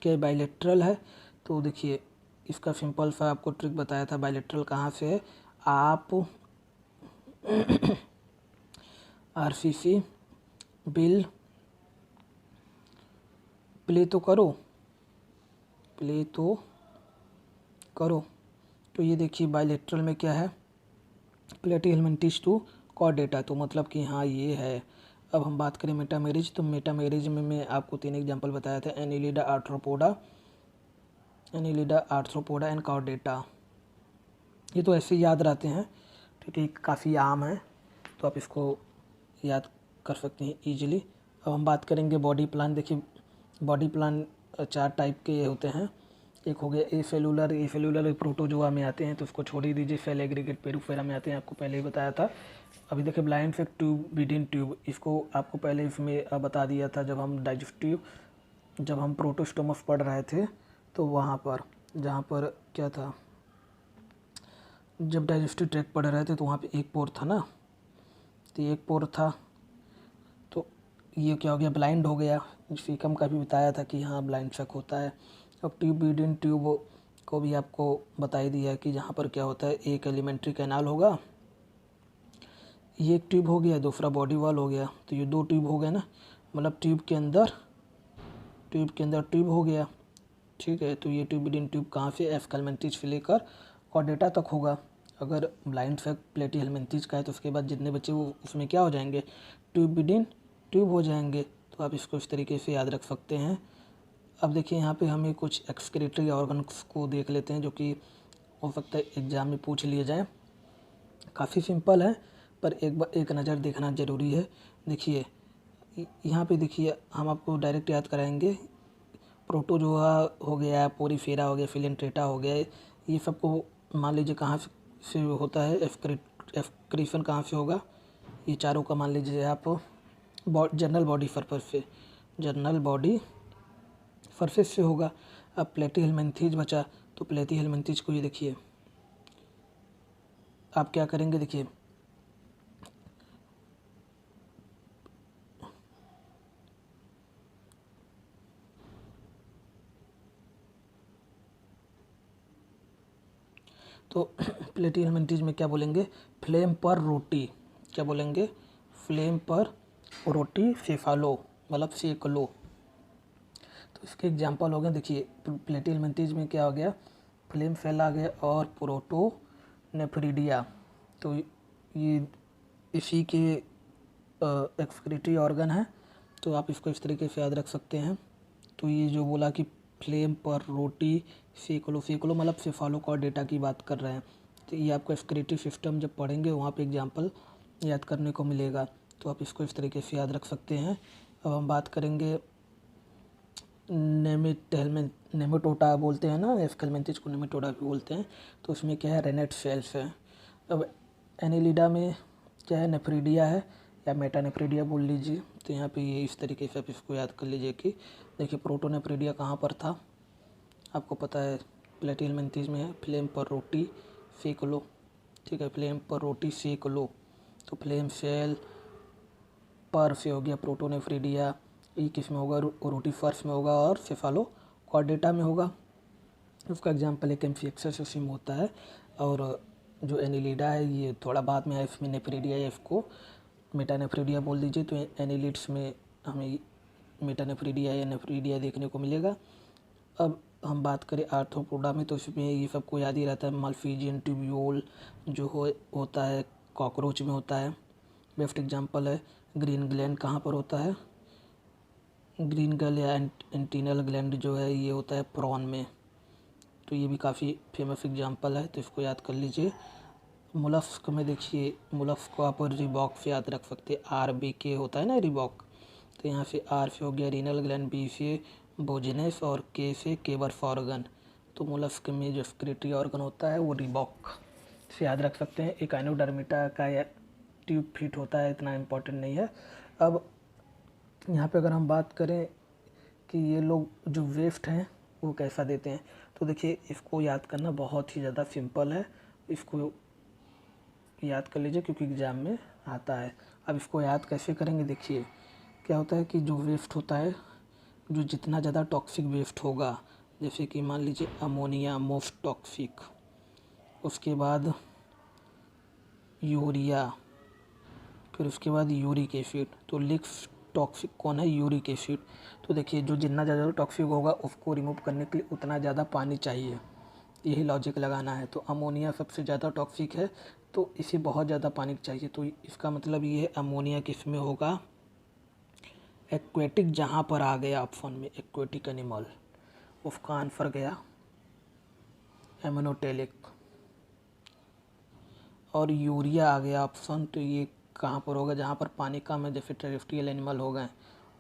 क्या बाइलेटरल है, तो देखिए इसका सिंपल सा आपको ट्रिक बताया था, बाइलेटरल कहाँ से है, आप आरसीसी बिल प्ले तो करो, प्ले तो करो, तो ये देखिए बाइलेटरल में क्या है, प्लेथिहेल्मिन्थेस टू कॉर्डेटा, तो मतलब कि हाँ ये है। अब हम बात करें मेटामेरिज, तो मेटामेरिज में मैं आपको 3 एग्जांपल बताया था, Annelida, arthropoda, Annelida, arthropoda and Chordata. ये तो ऐसे ही याद रहते हैं, ठीक है, काफ़ी आम है, तो आप इसको याद कर सकते हैं ईजिली। अब हम बात करेंगे बॉडी प्लान। देखिए बॉडी प्लान 4 टाइप के होते हैं, एक हो गया ए सेलुलर, ए सेलुलर प्रोटोजोआ में आते हैं, तो उसको छोड़ ही दीजिए, सेल एग्रीगेट पेरिफेरा में आते हैं, आपको पहले ही बताया था। अभी देखिए blind fake tube, within tube, इसको आपको पहले इसमें बता दिया था जब हम डाइजेस्टिव, जब हम प्रोटोस्टोमस पढ़ रहे थे, तो वहाँ पर जहाँ पर क्या था, जब डाइजेस्टिव ट्रैक्ट पढ़ रहे थे तो वहाँ पे एक पोर था ना, तो एक पोर था, तो ये क्या हो गया, ब्लाइंड हो गया। फीकम का भी बताया था कि हाँ ब्लाइंड शक होता है। अब ट्यूब, विदिन ट्यूब को भी आपको बता ही दिया कि जहाँ पर क्या होता है, एक एलिमेंट्री कैनाल होगा, ये एक ट्यूब हो गया, दूसरा बॉडी वॉल हो गया, तो ये 2 ट्यूब हो गए ना, मतलब ट्यूब के अंदर ट्यूब हो गया, ठीक है। तो ये ट्यूब, विदिन ट्यूब कहाँ से, एस्केलमेंथिस से लेकर कॉर्डेटा तक होगा। अगर ब्लाइंड फैक्ट प्लेथिहेल्मिन्थेस का है तो उसके बाद जितने बच्चे वो उसमें क्या हो जाएंगे, ट्यूब विदिन ट्यूब हो जाएंगे, तो आप इसको इस तरीके से याद रख सकते हैं। अब देखिए यहाँ पे हमें कुछ एक्सक्रीटरी ऑर्गन्स को देख लेते हैं, जो कि हो सकता है एग्जाम में पूछ लिए जाए। काफ़ी सिंपल है पर एक नज़र देखना ज़रूरी है। देखिए यहाँ पे देखिए हम आपको डायरेक्ट याद कराएंगे, प्रोटोजोआ हो गया, पोरीफेरा हो गया, फिलेंट्रेटा हो गया, ये सबको मान लीजिए कहाँ से होता है, एक्सक्रीशन कहाँ से होगा, ये चारों का मान लीजिए आप जनरल बॉडी सरफेस से, जनरल बॉडी सरफेस से होगा। अब प्लेथिहेल्मिन्थेस बचा, तो प्लेथिहेल्मिन्थेस को ये देखिए आप क्या करेंगे, देखिए तो प्लेटी एलिमेंटीज में क्या बोलेंगे, फ्लेम पर रोटी, क्या बोलेंगे, फ्लेम पर रोटी सेफालो, मतलब सेक लो। तो इसके एग्जांपल हो गए, देखिए प्लेटी एलिमेंटीज में क्या हो गया, फ्लेम फैला गया और प्रोटो नेफ्रिडिया, तो ये इसी के एक्सक्रीटरी ऑर्गन है। तो आप इसको इस तरीके से याद रख सकते हैं। तो ये जो बोला कि फ्लेम पर रोटी सेक लो मतलब सेफालो का डेटा की बात कर रहे हैं। तो ये आपको एक्सक्रीटरी सिस्टम जब पढ़ेंगे वहाँ पे एग्जांपल याद करने को मिलेगा। तो आप इसको इस तरीके से याद रख सकते हैं। अब हम बात करेंगे नेमेटोडा बोलते हैं ना, एस्केलमेंथिस को नेमेटोडा भी बोलते हैं। तो उसमें क्या है, रेनेट सेल्स है। अब एनिलिडा में क्या है, नेफ्रीडिया है या मेटानेफ्रीडिया बोल लीजिए। तो यहाँ पे ये इस तरीके से आप इसको याद कर लीजिए कि देखिए प्रोटोनेफ्रीडिया कहाँ पर था, आपको पता है प्लेटी एलिमेंथीज में है, फ्लेम पर रोटी सेक लो, ठीक है, फ्लेम पर रोटी सेक लो। तो फ्लेम सेल पर से हो गया प्रोटोनेफ्रीडिया, ये किस में होगा, रोटी फर्श में होगा और सेफालो कॉर्डेटा में होगा। उसका एग्जांपल एक एम्फिएक्सेस में होता है। और जो एनिलिडा है ये थोड़ा बाद में है, इसमें नेफ्रीडिया है, इसको मेटानेफ्रीडिया बोल दीजिए। तो एनिलिड्स में हमें मेटानेफ्रीडिया या नेफ्रीडिया देखने को मिलेगा। अब हम बात करें आर्थ्रोपोडा में, तो इसमें ये सबको याद ही रहता है, माल्फीजियन ट्यूब्यूल जो होता है कॉकरोच में होता है। बेस्ट एग्जांपल है ग्रीन ग्लैंड, कहाँ पर होता है, ग्रीन गल या एंटीनल ग्लैंड जो है ये होता है प्रॉन में। तो ये भी काफ़ी फेमस एग्जांपल है, तो इसको याद कर लीजिए। मोलस्क में देखिए, मोलस्क को आप रिबॉक से याद रख सकते हैं, RBK होता है ना रिबॉक। तो यहाँ से R से हो गया रीनल ग्लैंड, B से बोजिनस और K से केबर्स ऑर्गन। तो मोलस्क में जो एक्सक्रीटरी ऑर्गन होता है वो रिबॉक से याद रख सकते हैं। एकाइनोडर्मिटा का या ट्यूब फिट होता है, इतना इम्पोर्टेंट नहीं है। अब यहाँ पे अगर हम बात करें कि ये लोग जो वेस्ट हैं वो कैसा देते हैं, तो देखिए इसको याद करना बहुत ही ज़्यादा सिंपल है, इसको याद कर लीजिए क्योंकि एग्ज़ाम में आता है। अब इसको याद कैसे करेंगे, देखिए क्या होता है कि जो वेस्ट होता है, जो जितना ज़्यादा टॉक्सिक वेस्ट होगा, जैसे कि मान लीजिए अमोनिया मोस्ट टॉक्सिक, उसके बाद यूरिया, फिर उसके बाद यूरिक एसिड। तो लिक्स टॉक्सिक कौन है, यूरिक एसिड। तो देखिए जो जितना ज़्यादा टॉक्सिक होगा उसको रिमूव करने के लिए उतना ज़्यादा पानी चाहिए, यही लॉजिक लगाना है। तो अमोनिया सबसे ज़्यादा टॉक्सिक है तो इसे बहुत ज़्यादा पानी चाहिए। तो इसका मतलब ये है अमोनिया किस में होगा, एक्वेटिक, जहाँ पर आ गया ऑप्शन में एक्वेटिक एनिमल, उसका आंसर गया एमोनोटेलिक। और यूरिया आ गया ऑप्शन, तो ये कहाँ पर होगा, जहाँ पर पानी कम है, जैसे टेरेस्ट्रियल एनिमल हो गए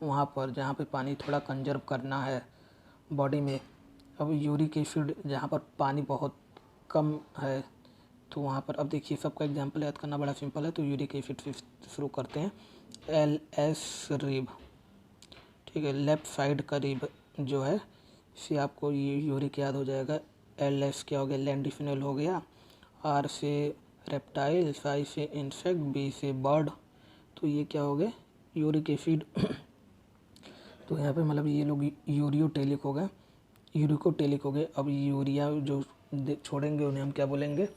वहाँ पर, जहाँ पे पानी थोड़ा कंजर्व करना है बॉडी में। अब यूरिक एसिड जहाँ पर पानी बहुत कम है तो वहाँ पर, अब देखिए सबका एग्जांपल याद करना बड़ा सिंपल है। तो यूरिक एसिड से शुरू करते हैं, LS रिब, ठीक है, लेफ्ट साइड का रिब जो है इससे आपको ये यूरिक याद हो जाएगा। LS क्या हो गया, लैंडिफिनल हो गया। R से रेप्टाइल, I से इंसेक्ट, B से बर्ड। तो ये क्या हो गए, यूरिक एसिड। तो यहाँ पे मतलब ये लोग यूरियोटेलिक हो गए, यूरिकोटेलिक हो गए। अब यूरिया जो छोड़ेंगे उन्हें हम क्या बोलेंगे,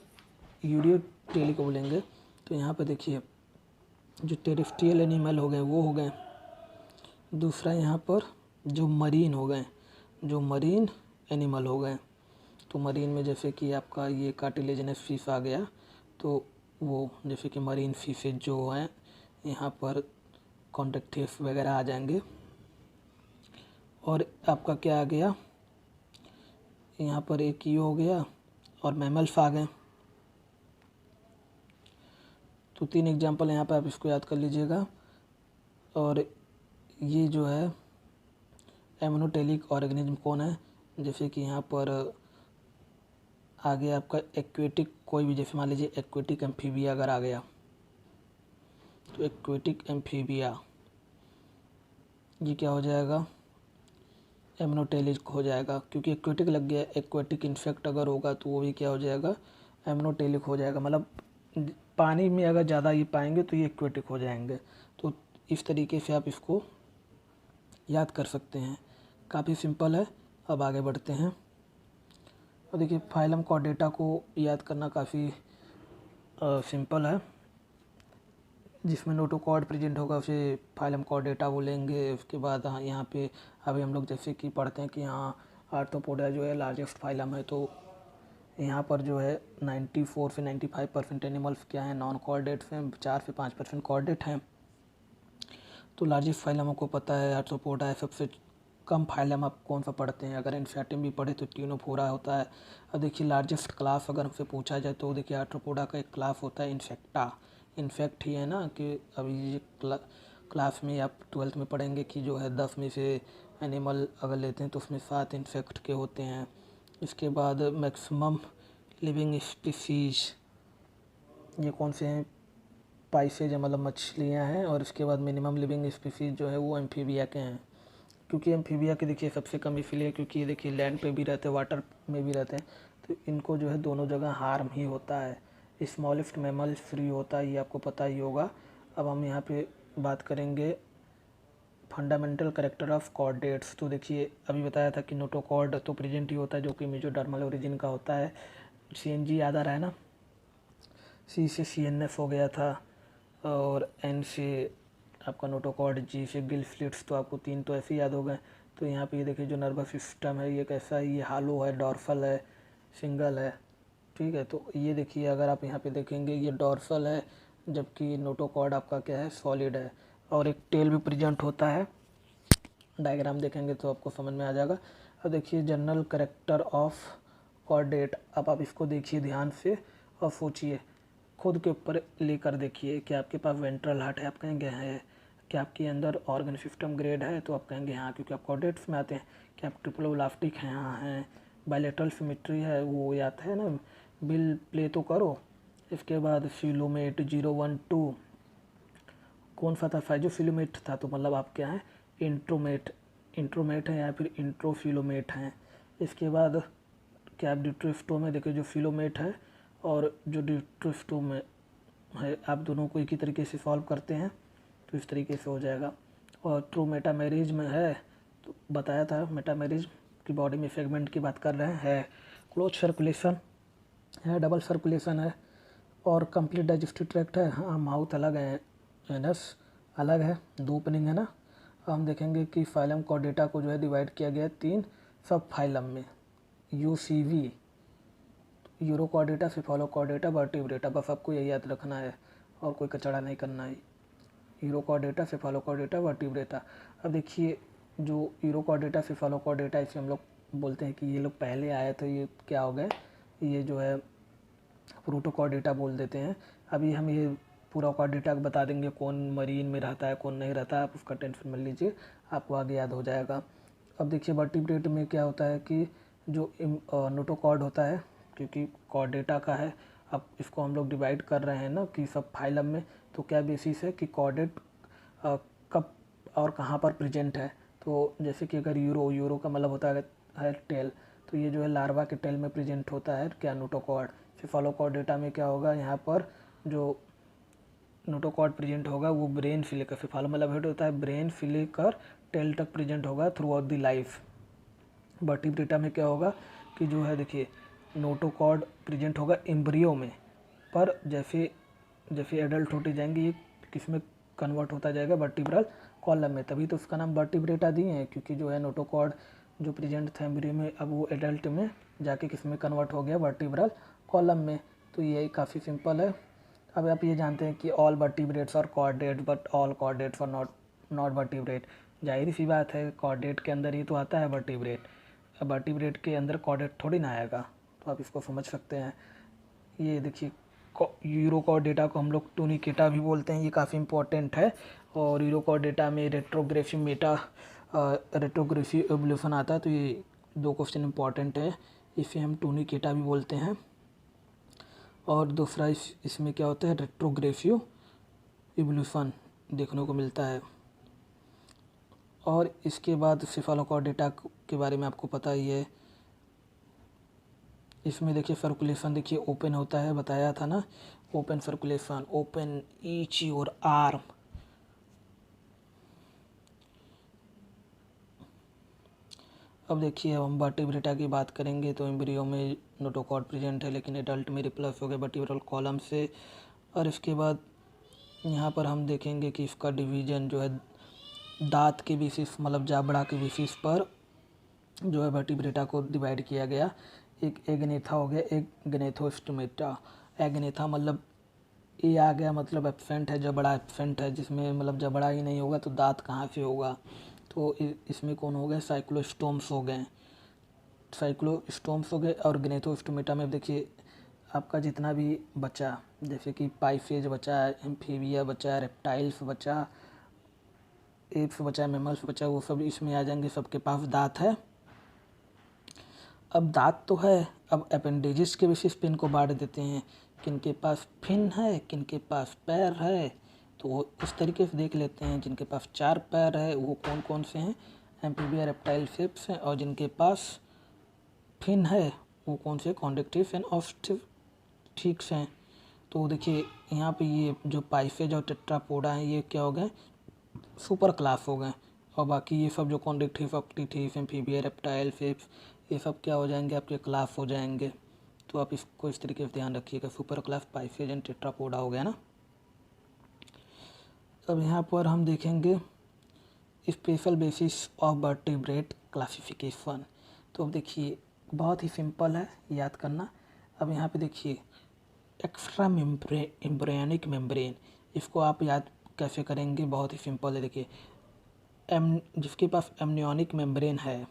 यूरियोटेलिक बोलेंगे। तो यहाँ पे देखिए जो टेरेस्ट्रियल एनिमल हो गए वो हो गए। दूसरा यहाँ पर जो मरीन हो गए, जो मरीन एनिमल हो गए। तो मरीन में जैसे कि आपका ये कार्टिलेजिनस फिश आ गया, तो वो जैसे कि मरीन फिशेज जो हैं यहाँ पर कॉन्टेक्टिव वगैरह आ जाएंगे। और आपका क्या आ गया, यहाँ पर एक ये हो गया और मैमल्स आ गए। तो 3 एग्जांपल यहाँ पर आप इसको याद कर लीजिएगा। और ये जो है एमोनोटेलिक ऑर्गेनिज्म कौन है, जैसे कि यहाँ पर आ गया आपका एक्वेटिक, कोई भी, जैसे मान लीजिए एक्वेटिक एम्फीबिया अगर आ गया, तो एक्वेटिक एम्फीबिया ये क्या हो जाएगा, एमोनोटेलिक हो जाएगा, क्योंकि एक्वेटिक लग गया। एक्वेटिक इंसेक्ट अगर होगा तो वो भी क्या हो जाएगा, एमोनोटेलिक हो जाएगा। मतलब पानी में अगर ज़्यादा ये पाएंगे तो ये एक्वेटिक हो जाएंगे। तो इस तरीके से आप इसको याद कर सकते हैं, काफ़ी सिंपल है। अब आगे बढ़ते हैं और देखिए फाइलम कॉर्डेटा को याद करना काफ़ी सिंपल है। जिसमें नोटोकॉर्ड प्रेजेंट होगा उसे फाइलम कॉर्डेटा बोलेंगे। उसके बाद यहाँ पे अभी हम लोग जैसे कि पढ़ते हैं कि यहाँ आर्थ्रोपोडा जो है लार्जेस्ट फाइलम है, तो यहाँ पर जो है 94 से 95% एनिमल्स क्या हैं, नॉन कॉर्डेट्स हैं, 4 से 5% कॉर्डेट हैं। तो लार्जेस्ट फाइलम आपको पता है आर्थ्रोपोडा है। सबसे कम फाइलम आप कौन सा पढ़ते हैं, अगर इनफैक्टिम भी पढ़े तो टीनोफोरा होता है। अब देखिए लार्जेस्ट क्लास अगर हमसे पूछा जाए तो देखिए आर्थ्रोपोडा का एक क्लास होता है इनसेक्टा। इनफैक्ट ही है ना कि अभी ये क्लास में आप 12th में पढ़ेंगे कि जो है 10 में से एनिमल अगर लेते हैं तो उसमें 7 इनसेक्ट के होते हैं। इसके बाद मैक्सिमम लिविंग स्पीसीज ये कौन से हैं, पाइसेज मतलब मछलियाँ हैं। और इसके बाद मिनिमम लिविंग स्पीसीज जो है वो एम्फीबिया के हैं। क्योंकि एम्फीबिया के देखिए सबसे कम इसलिए क्योंकि ये देखिए लैंड पे भी रहते हैं, वाटर में भी रहते हैं, तो इनको जो है दोनों जगह हार्म ही होता है। स्मॉलेस्ट मैमल फ्री होता है, ये आपको पता ही होगा। अब हम यहाँ पे बात करेंगे फंडामेंटल कैरेक्टर ऑफ कॉर्डेट्स। तो देखिए अभी बताया था कि नोटोकॉर्ड तो प्रेजेंट ही होता है जो कि मेसोडर्मल ओरिजिन का होता है। CNG याद आ रहा है ना, C से CNS हो गया था और N से आपका नोटोकॉर्ड, G से गिल स्लिट्स, तो आपको 3 तो ऐसे याद हो गए। तो यहाँ पे ये देखिए जो नर्वस सिस्टम है ये कैसा है, ये हालो है, डॉर्सल है, सिंगल है, ठीक है। तो ये देखिए अगर आप यहाँ पे देखेंगे ये डॉर्सल है जबकि नोटोकॉर्ड आपका क्या है, सॉलिड है। और एक टेल भी प्रेजेंट होता है, डायग्राम देखेंगे तो आपको समझ में आ जाएगा। अब देखिए जनरल कैरेक्टर ऑफ कॉर्डेट। अब आप इसको देखिए ध्यान से और सोचिए, खुद के ऊपर लेकर देखिए कि आपके पास वेंट्रल हार्ट है, आप कहेंगे है। क्या आपके अंदर ऑर्गन सिस्टम ग्रेड है, तो आप कहेंगे हाँ, क्योंकि आप कॉर्डेट्स में आते हैं। क्या आप ट्रिप्लोब्लास्टिक हैं, हाँ हैं। बायलेटरल सिमेट्री है, वो याद है ना, बिल प्ले तो करो। इसके बाद फिलोमेट 012 कौन सा था, फाइजोफिलोमेट था, तो मतलब आप क्या हैं, इंट्रोमेट हैं या फिर इंट्रोफिलोमेट हैं। इसके बाद क्या आप डिट्रिफ्टो में देखिए जो फिलोमेट है और जो डिट्रिफ्टो में है, आप दोनों को एक ही तरीके से सॉल्व करते हैं तो इस तरीके से हो जाएगा। और ट्रू मेटामेरिज में है, तो बताया था मेटामेरिज की बॉडी में सेगमेंट की बात कर रहे हैं, है क्लोज सर्कुलेशन है, डबल सर्कुलेशन है और कंप्लीट डाइजेस्टिव ट्रैक्ट है। हाँ, माउथ अलग है, एनस अलग है, 2 ओपनिंग है ना। हम देखेंगे कि फाइलम कॉर्डेटा को जो है डिवाइड किया गया है 3 सब फाइलम में, UCV, यूरोकॉर्डेटा, सेफालोकॉर्डेटा, वर्टिब्रेटा। बस आपको यही याद रखना है और कोई कचड़ा नहीं करना है। Urochordata, Cephalochordata, Vertebrata. अब देखिए जो यूरोकॉर्डेटा, सेफालोकॉर्डेटा, इसे हम लोग बोलते हैं कि ये लोग पहले आए तो ये क्या हो गए, ये जो है प्रोटोकॉर्डेटा बोल देते हैं। अभी हम ये पूरा कॉर्डेटा बता देंगे कौन मरीन में रहता है कौन नहीं रहता है, आप उसका टेंशन मत लीजिए, आपको आगे याद हो जाएगा। अब देखिए वर्टिब्रेट में क्या होता है कि जो नोटोकॉर्ड होता है, क्योंकि कॉर्डेटा का है, अब इसको हम लोग डिवाइड कर रहे हैं ना कि सब फाइलम में, तो क्या बेसिस है कि कॉर्डेट कब और कहाँ पर प्रेजेंट है। तो जैसे कि अगर यूरो का मतलब होता है टेल, तो ये जो है लार्वा के टेल में प्रेजेंट होता है क्या, नोटोकॉर्ड। सेफालोकॉर्डेटा में क्या होगा, यहाँ पर जो नोटोकॉर्ड प्रेजेंट होगा वो ब्रेन से लेकर, सेफालो मतलब हेड होता है, ब्रेन से लेकर टेल तक प्रेजेंट होगा through out the life. Vertebrata में क्या होगा कि जो है देखिए नोटोकॉर्ड प्रेजेंट होगा एम्ब्रियो में, पर जैसे जैसे एडल्ट होते जाएंगे ये किस में कन्वर्ट होता जाएगा, वर्टिब्रल कॉलम में। तभी तो उसका नाम वर्टिब्रेटा दिए हैं, क्योंकि जो है नोटोकॉर्ड जो प्रेजेंट था एम्ब्रियो में, अब वो एडल्ट में जाके किस में कन्वर्ट हो गया, वर्टिब्रल कॉलम में। तो ये काफ़ी सिंपल है। अब आप ये जानते हैं कि all vertebrates are chordate but all chordates are not vertebrate. जाहिर सी बात है, कॉर्डेट के अंदर ही तो आता है वर्टिब्रेट, अब वर्टिब्रेट के अंदर कॉर्डेट थोड़ी ना आएगा, तो आप इसको समझ सकते हैं। ये देखिए यूरोकॉर्डेटा को हम लोग टूनिकेटा भी बोलते हैं, ये काफ़ी इंपॉर्टेंट है। और यूरोकॉर्डेटा में रेट्रोग्रेफी एवोल्यूशन आता है, तो ये 2 क्वेश्चन इंपॉर्टेंट है, इसे हम टूनिकेटा भी बोलते हैं। और दूसरा इसमें क्या होता है, रेट्रोग्रेफिव इवोल्यूशन देखने को मिलता है। और इसके बाद सेफालोकॉर्डेटा के बारे में आपको पता ही है, इसमें देखिए सर्कुलेशन देखिए ओपन होता है, बताया था ना, open circulation, open each your arm. अब देखिए अब हम वर्टिब्रेटा की बात करेंगे तो एम्ब्रियो में नोटोकॉर्ड प्रेजेंट है, लेकिन एडल्ट में रिप्लस हो गया वर्टिब्रल कॉलम से। और इसके बाद यहाँ पर हम देखेंगे कि इसका डिवीजन जो है दांत के बेसिस, मतलब जाबड़ा के बेसिस पर जो है वर्टिब्रेटा को डिवाइड किया गया। एक एगनेथा हो गया, एक गनेथोस्टोमेटा। एगनेथा मतलब ए आ गया, मतलब एब्सेंट है, जबड़ा एब्सेंट है, जिसमें मतलब जबड़ा ही नहीं होगा तो दांत कहाँ से होगा। तो इसमें कौन हो गए, साइक्लोस्टोम्स हो गए, साइक्लोस्टोम्स हो गए। और गनेथोस्टोमेटा में देखिए आपका जितना भी बचा, जैसे कि पाइफेज बचा, एम्फीबिया बचा, रेप्टाइल्स बचा, एप्स बचा, मैमल्स बचा, वो सब इसमें आ जाएंगे, सबके पास दांत है। अब दांत तो है, अब अपेंडेजेस के बेसिस पे इनको बांट देते हैं, किनके पास फिन है, किनके पास पैर है। तो उस तरीके से देख लेते हैं, जिनके पास 4 पैर है वो कौन कौन से हैं, एम्फीबिया रेप्टाइल सेप्स हैं, और जिनके पास फिन है वो कौन से, कॉन्डक्टिव एंड ऑस्टिक्स हैं। तो देखिए यहाँ पे ये जो पाइफेज और टेट्रापोडा हैं ये क्या हो गए, सुपर क्लास हो गए। और बाकी ये सब जो कॉन्डक्टिव, ऑप्टिटिव, एम्फीबिया, रेप्टाइल, सेप्स, ये सब क्या हो जाएंगे, आपके क्लास हो जाएंगे। तो आप इसको इस तरीके से ध्यान रखिएगा, सुपर क्लास, पाइफेज एंड टेट्रापोडा हो गया ना। अब यहाँ पर हम देखेंगे special basis of vertebrate classification. तो अब देखिए बहुत ही सिंपल है याद करना। अब यहाँ पे देखिए एक्स्ट्रा एम्ब्रियोनिक मेम्ब्रेन, इसको आप याद कैसे करेंगे, बहुत ही सिंपल है। देखिए जिसके पास एमनियोनिक मेम्ब्रेन है,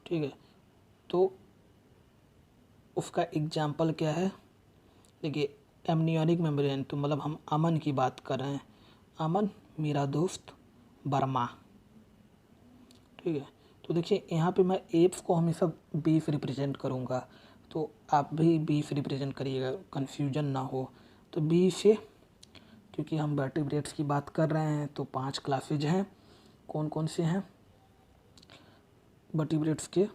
ठीक है, तो उसका एग्जाम्पल क्या है। देखिए एमनियोनिक मेम्ब्रेन तो मतलब हम अमन की बात कर रहे हैं, अमन मेरा दोस्त वर्मा, ठीक है। तो देखिए यहाँ पे मैं एप्स को हमेशा बी से रिप्रेजेंट करूँगा, तो आप भी बी से रिप्रेजेंट करिएगा, कन्फ्यूजन ना हो। तो बी से, क्योंकि हम वर्टिब्रेट्स की बात कर रहे हैं, तो 5 क्लासेज हैं। कौन कौन से हैं वर्टिब्रेट्स के,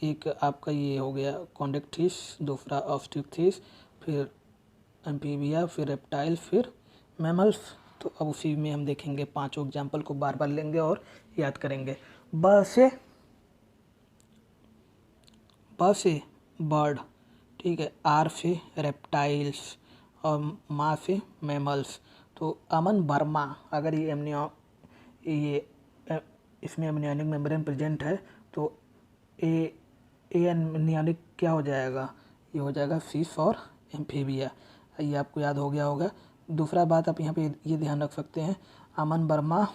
एक आपका ये हो गया कॉन्डक्टिस, दूसरा ऑस्टिक्टिस, फिर एम्फीबिया, फिर रेप्टाइल, फिर मैमल्स। तो अब उसी में हम देखेंगे, 5 एग्जाम्पल को बार बार लेंगे और याद करेंगे। ब से बर्ड, ठीक है, आर से रेप्टाइल्स, और माँ से मैमल्स। तो अमन वर्मा, अगर इसमें एमनियोनिक मेम्ब्रेन प्रेजेंट है तो ए एमनियोनिक क्या हो जाएगा, ये हो जाएगा फिश और एम्फीबिया। ये आपको याद हो गया होगा। दूसरा बात आप यहाँ पे ये ध्यान रख सकते हैं, अमन वर्मा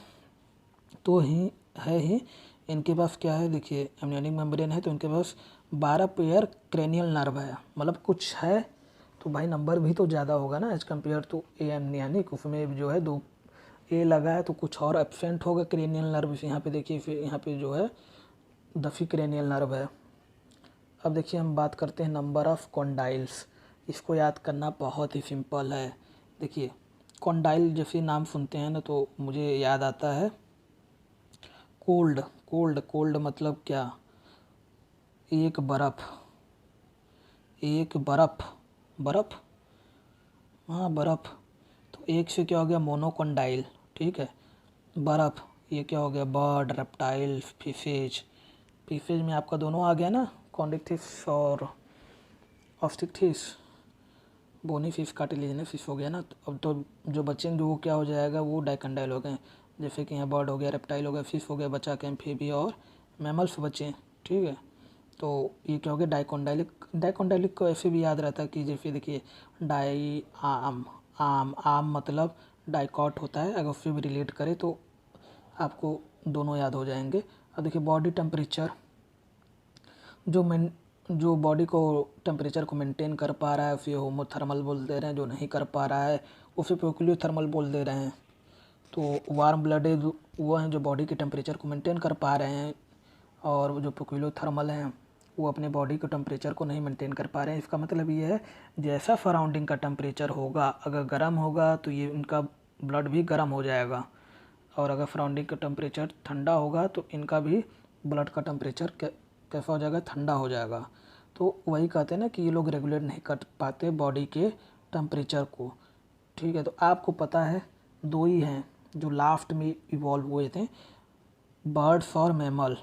तो ही है ही, इनके पास क्या है, देखिए एमनियोनिक मेम्ब्रेन है तो इनके पास 12 पेयर क्रेनियल नर्व है, मतलब कुछ है तो भाई नंबर भी तो ज़्यादा होगा ना एज कम्पेयर टू ए एमनियोनिक। उसमें जो है 2 ए लगा है तो कुछ और एब्सेंट होगा क्रेनियल नर्व से। यहाँ पे देखिए फिर यहाँ पे जो है 10 क्रेनियल नर्व है। अब देखिए हम बात करते हैं नंबर ऑफ कॉन्डाइल्स। इसको याद करना बहुत ही सिंपल है। देखिए कॉन्डाइल जैसे नाम सुनते हैं ना तो मुझे याद आता है कोल्ड। कोल्ड मतलब क्या, एक बर्फ़, बर्फ़, हाँ बर्फ़। तो एक से क्या हो गया, मोनोकॉन्डाइल, ठीक है, बर्फ़। ये क्या हो गया, बर्ड, रेप्टाइल, फिशेज। फिशेज में आपका दोनों आ गया ना, कॉन्डक्टिव और ऑस्टिक्टिस। बोनी फिश, कार्टिलेजिनस फिश हो गया ना। अब तो जो बचेंगे वो क्या हो जाएगा, वो डाइकंडाइल हो गए। जैसे कि यहाँ बर्ड हो गया, रेप्टाइल हो गया, फिश हो गया, बचा के एम्फीबिया और मैमल्स बचे, ठीक है। तो ये क्या हो गया, डाइकोंडाइलिक। डाइकोंडाइलिक को ऐसे भी याद रहता है कि जैसे देखिए डाई आम मतलब डाइकॉट होता है, अगर उससे भी रिलेट करें तो आपको दोनों याद हो जाएंगे। अब देखिए बॉडी टेम्परेचर, जो बॉडी को टेम्परेचर को मेंटेन कर पा रहा है उसे होमोथर्मल बोल दे रहे हैं, जो नहीं कर पा रहा है उसे प्रोक्लियोथर्मल बोल दे रहे हैं। तो वार्म ब्लडेड वो हैं जो बॉडी के टेम्परेचर को मेंटेन कर पा रहे हैं, और जो प्रोक्लियोथर्मल हैं वो अपने बॉडी के टेम्परेचर को नहीं मेंटेन कर पा रहे हैं। इसका मतलब ये है जैसा सराउंडिंग का टेम्परेचर होगा, अगर गर्म होगा तो ये इनका ब्लड भी गर्म हो जाएगा, और अगर सराउंडिंग का टेम्परेचर ठंडा होगा तो इनका भी ब्लड का टेम्परेचर कैसा हो जाएगा, ठंडा हो जाएगा। तो वही कहते हैं ना कि ये लोग रेगुलेट नहीं कर पाते बॉडी के टेम्परेचर को। ठीक है, तो आपको पता है दो ही हैं जो लास्ट में इवॉल्व हुए थे, बर्ड्स और मैमल।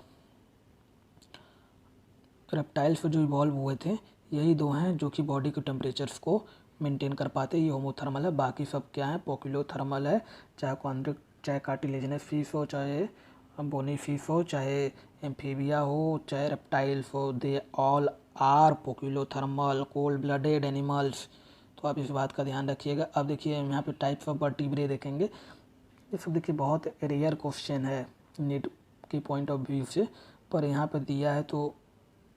रेप्टाइल्स जो इवॉल्व हुए थे यही दो हैं जो कि बॉडी के टेम्परेचर्स को मेंटेन कर पाते। ये होमोथर्मल है, बाकी सब क्या है, पोकिलोथर्मल है। चाहे कॉन्ड्रिक, चाहे कार्टिलेजिनस फिश हो, चाहे बोनी फिश हो, चाहे एम्फीबिया हो, चाहे रेप्टाइल्स हो, they all are poikilothermal cold blooded animals. तो आप इस बात का ध्यान रखिएगा। अब देखिए यहाँ पे टाइप्स ऑफ वर्टिब्रे देखेंगे। ये सब देखिए बहुत रेयर क्वेश्चन है नीट के पॉइंट ऑफ व्यू से, पर यहाँ पर दिया है तो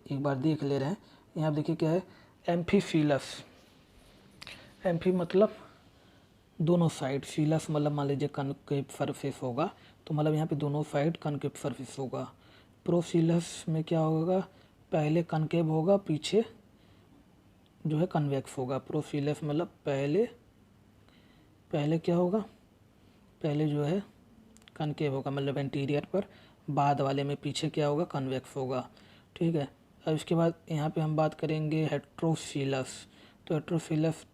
एक बार देख ले रहे हैं। यहाँ देखिए क्या है, एम्फीफिलस। एम्फी मतलब दोनों साइड, फिलस मतलब मान लीजिए कनकेव सरफेस होगा, तो मतलब यहाँ पे दोनों साइड कनकेव सरफेस होगा। प्रोफिलस में क्या होगा, पहले कनकेव होगा, पीछे जो है कन्वेक्स होगा। प्रोफिलस मतलब पहले क्या होगा, पहले जो है कनकेव होगा मतलब एंटीरियर पर, बाद वाले में पीछे क्या होगा, कन्वेक्स होगा। ठीक है, अब इसके बाद यहाँ पे हम बात करेंगे हेट्रोफिलस। तो हेट्रोफिलस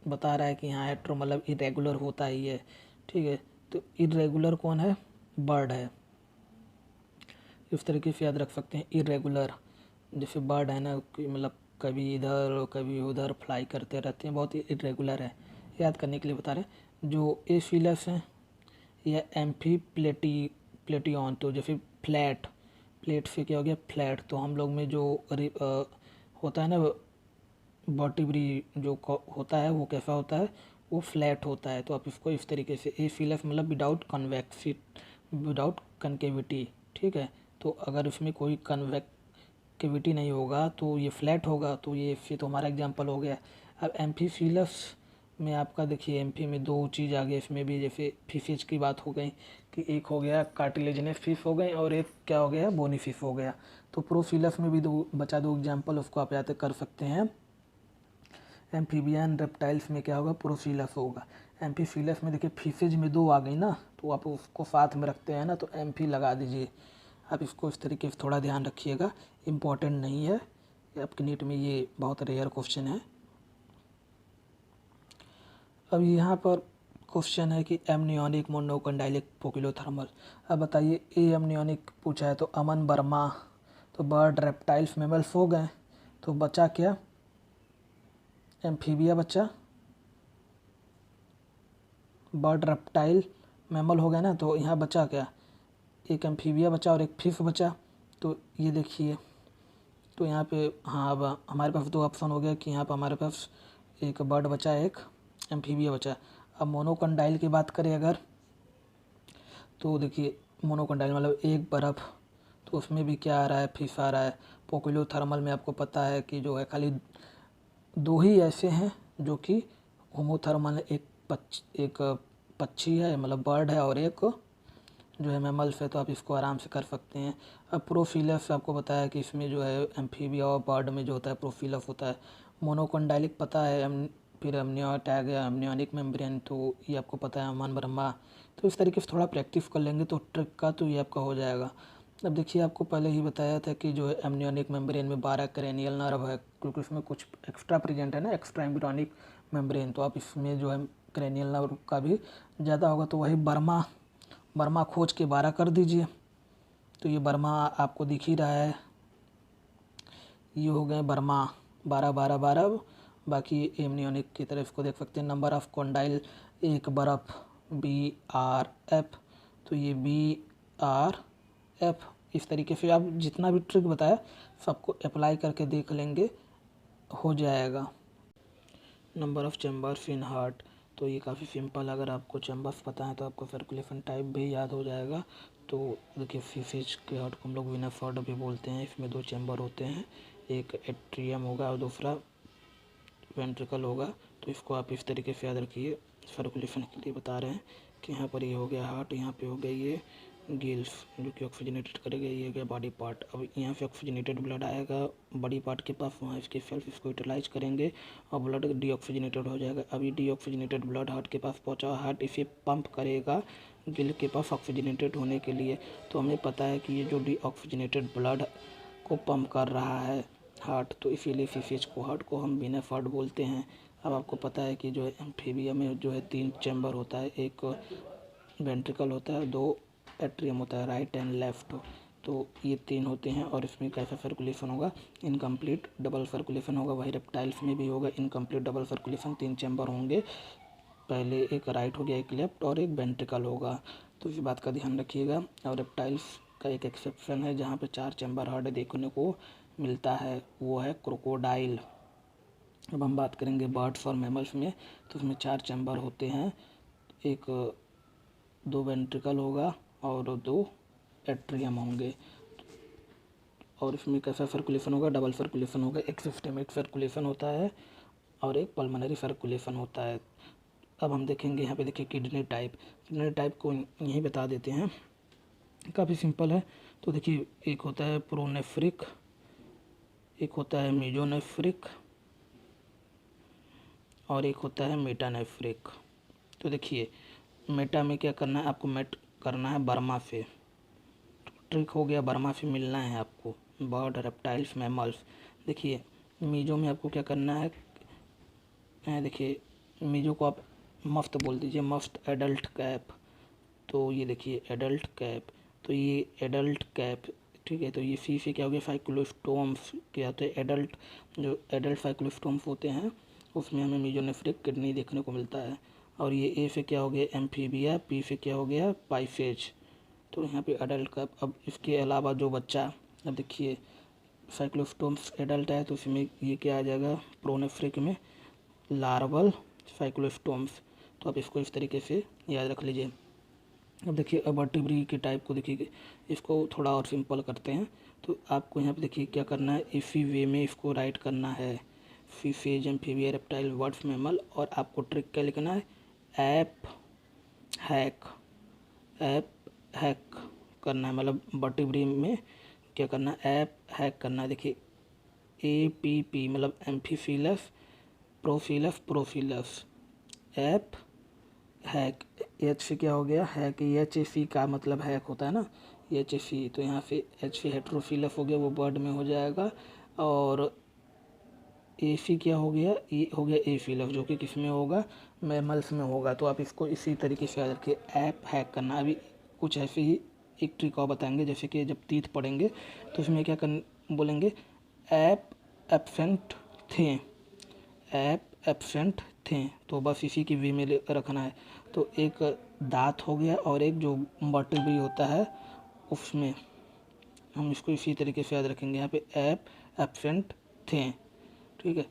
बता रहा है कि यहाँ हेट्रो मतलब इरेगुलर होता ही है। ठीक है, तो इरेगुलर कौन है, बर्ड है। इस तरीके से याद रख सकते हैं, इरेगुलर जैसे बर्ड है ना कि मतलब कभी इधर और कभी उधर फ्लाई करते रहते हैं, बहुत ही इरेगुलर है, याद करने के लिए बता रहे हैं। जो एफिलस है या एम्फी प्लेटियन, तो जैसे फ्लैट, प्लेट से क्या हो गया फ्लैट, तो हम लोग में जो होता है ना वर्टिब्री जो होता है वो कैसा होता है, वो फ्लैट होता है। तो आप इसको इस तरीके से, एफिलस मतलब विदाउट विदाउट कनकेविटी। ठीक है, तो अगर उसमें कोई कन्वेक्टिविटी नहीं होगा तो ये फ्लैट होगा, तो ये फिर तो हमारा एग्जांपल हो गया। अब एम्फीफिलस में आपका देखिए एम्फी में दो चीज़ आ गई, इसमें भी जैसे फिशेज की बात हो गई कि एक हो गया कार्टिलेजिनस फिश हो गई और एक क्या हो गया, बोनी फिश हो गया। तो प्रोफिलस में भी दो बचा, दो एग्जाम्पल उसको आप याद कर सकते हैं। एम्फीबियन रेप्टाइल्स में क्या होगा, प्रोफिलस होगा। एम्फीफिलस में देखिए फिशेज में दो आ गई ना, तो आप उसको साथ में रखते हैं ना, तो एम्फी लगा दीजिए। आप इसको इस तरीके से थोड़ा ध्यान रखिएगा, इम्पॉर्टेंट नहीं है, आपके नीट में ये बहुत रेयर क्वेश्चन है। अब यहाँ पर क्वेश्चन है कि एमनियोनिक मोनोकंडाइलिक पोकिलोथर्मल। अब बताइए, ए एमनियोनिक पूछा है तो अमन वर्मा, तो बर्ड रेप्टाइल्स मैमल्स हो गए, तो बचा क्या, एम्फीबिया बचा, बर्ड रेप्टाइल मैमल हो गया ना, तो यहाँ बचा क्या, एक एम्फीबिया बचा और एक फिश बचा। तो ये देखिए, तो यहाँ पे हाँ अब हमारे पास दो ऑप्शन हो गया कि यहाँ पर हमारे पास एक बर्ड बचा, एक एम्फीबिया बचा। अब मोनोकंडाइल की बात करें अगर, तो देखिए मोनोकंडाइल मतलब एक बर्फ़, तो उसमें भी क्या आ रहा है, फिश आ रहा है। पोकिलोथर्मल में आपको पता है कि जो है खाली दो ही ऐसे हैं जो कि होमोथर्मल, एक पक्षी है मतलब बर्ड है और एक जो है मैमल्स है, तो आप इसको आराम से कर सकते हैं। अब प्रोफिलस आपको बताया कि इसमें जो है एम्फीबिया और बर्ड में जो होता है प्रोफिलस होता है। मोनोकंडाइलिक पता है, फिर एमनियोट आ गया, एमनियोनिक मेम्ब्रेन, तो ये आपको पता है अमन ब्रह्मा। तो इस तरीके से थोड़ा प्रैक्टिस कर लेंगे तो ट्रिक का तो ये आपका हो जाएगा। अब देखिए आपको पहले ही बताया था कि जो है एमनियोनिक मेम्ब्रेन में 12 क्रेनियल नर्व है, क्योंकि उसमें कुछ एक्स्ट्रा प्रेजेंट है ना, एक्स्ट्रा एम्ब्रियोनिक मेम्ब्रेन, तो आप इसमें जो है क्रेनियल नर्व का भी ज़्यादा होगा। तो वही बर्मा खोज के 12 कर दीजिए, तो ये बर्मा आपको दिख ही रहा है, ये हो गए बर्मा 12 बाकी एमनियोनिक की तरफ इसको देख सकते हैं। नंबर ऑफ कॉन्डाइल एक बर्फ BRF, तो ये BRF इस तरीके से आप जितना भी ट्रिक बताया सबको अप्लाई करके देख लेंगे, हो जाएगा। Number of chambers in heart, तो ये काफ़ी सिंपल, अगर आपको चैम्बर्स पता है तो आपको सर्कुलेशन टाइप भी याद हो जाएगा। तो देखिए फिश के हार्ट को हम लोग वेनस हार्ट भी बोलते हैं, इसमें दो चैम्बर होते हैं, एक एट्रियम होगा और दूसरा वेंट्रिकल होगा। तो इसको आप इस तरीके से याद रखिए, सर्कुलेशन के लिए बता रहे हैं कि यहाँ पर ये हो गया हार्ट, यहाँ पे हो गया ये गिल्स जो कि ऑक्सीजनेटेड करेगा, ये हो गया बॉडी पार्ट। अब यहाँ से ऑक्सीजनेटेड ब्लड आएगा बॉडी पार्ट के पास, वहाँ इसके सेल्फ इसको यूटिलाइज करेंगे और ब्लड डीऑक्सीजनेटेड हो जाएगा। अभी डीऑक्सीजनेटेड ब्लड हार्ट के पास पहुँचा, हार्ट इसे पंप करेगा गिल के पास ऑक्सीजनेटेड होने के लिए। तो हमें पता है कि ये जो डीऑक्सीजनेटेड ब्लड को पंप कर रहा है हार्ट, तो इसीलिए फिश को हार्ट को हम बीनफ हार्ट बोलते हैं। अब आपको पता है कि जो है एम्फीबिया में जो है 3 चैम्बर होता है, एक वेंट्रिकल होता है, 2 एट्रियम होता है, राइट एंड लेफ्ट। तो ये 3 होते हैं और इसमें कैसा सर्कुलेशन होगा, इनकम्प्लीट डबल सर्कुलेशन होगा। वही रेप्टाइल्स में भी होगा इनकम्प्लीट डबल सर्कुलेशन, 3 चैम्बर होंगे, पहले एक राइट हो गया, एक लेफ्ट और एक वेंट्रिकल होगा। तो इस बात का ध्यान रखिएगा। और रेप्टाइल्स का एक एक्सेप्शन है जहाँ पे 4 चैम्बर हार्ट देखने को मिलता है, वो है क्रोकोडाइल। अब हम बात करेंगे बर्ड्स और मैमल्स में, तो उसमें 4 चैम्बर होते हैं, एक 2 वेंट्रिकल होगा और 2 एट्रियम होंगे। और इसमें कैसा सर्कुलेशन होगा, डबल सर्कुलेशन होगा, एक सिस्टेमिक सर्कुलेशन होता है और एक पल्मोनरी सर्कुलेशन होता है। अब हम देखेंगे यहाँ पे, देखिए किडनी टाइप को यहीं बता देते हैं, काफ़ी सिंपल है। तो देखिए एक होता है प्रोनेफ्रिक, एक होता है मेजोनेफ्रिक और एक होता है मेटानेफ्रिक। तो देखिए मेटा में क्या करना है आपको, मेट करना है बर्मा से, ट्रिक हो गया, बर्मा से मिलना है आपको, बर्ड रेप्टाइल्स मैमल्स। देखिए मीजो में आपको क्या करना है, देखिए मीजो को आप मफ्त बोल दीजिए, मफ्त एडल्ट कैप। तो ये देखिए एडल्ट कैप, तो ये एडल्ट कैप, ठीक है। तो ये सी से क्या हो गया, साइक्लोस्टोम्स, क्या होते हैं एडल्ट, जो एडल्ट साइक्लोस्टोम्स होते हैं उसमें हमें मेजोनेफ्रिक किडनी देखने को मिलता है। और ये ए से क्या हो गया, एम्फीबिया, पी से क्या हो गया, पाइफेज। तो यहाँ पे एडल्ट कैप। अब इसके अलावा जो बच्चा, अब देखिए साइक्लोस्टोम्स एडल्ट है तो इसमें ये क्या आ जाएगा, प्रोनेफ्रिक में लार्वल साइक्लोस्टोम्स। तो आप इसको इस तरीके से याद रख लीजिए। अब देखिए वर्टिब्री के टाइप को देखिए, इसको थोड़ा और सिंपल करते हैं। तो आपको यहाँ पे देखिए क्या करना है, इसी वे में इसको राइट करना है, fishes, amphibia, reptile, birds, mammal. और आपको ट्रिक क्या लिखना है, ऐप हैक करना है, मतलब वर्टिब्री में क्या करना है, ऐप हैक करना है। देखिए APP मतलब एम्फीफिलस प्रोफिलस ऐप हैक। एच से क्या हो गया, हैक, HC का मतलब हैक होता है ना, HC। तो यहाँ पे H से हेट्रोफिलस हो गया, वो बर्ड में हो जाएगा। और AC क्या हो गया, ये हो गया एफिलस, जो कि किस में होगा, मैमल्स में होगा। तो आप इसको इसी तरीके से याद रखिए, ऐप हैक करना। अभी कुछ ऐसे ही एक ट्रिक और बताएंगे, जैसे कि जब तीत पढ़ेंगे तो उसमें क्या कर बोलेंगे, ऐप एब्सेंट थे, ऐप एब्सेंट थे। तो बस इसी की वे में रखना है। तो एक दांत हो गया और एक जो वर्टिब्री होता है उसमें हम इसको इसी तरीके से याद रखेंगे, यहाँ पे ऐप एब्सेंट थे, ठीक है।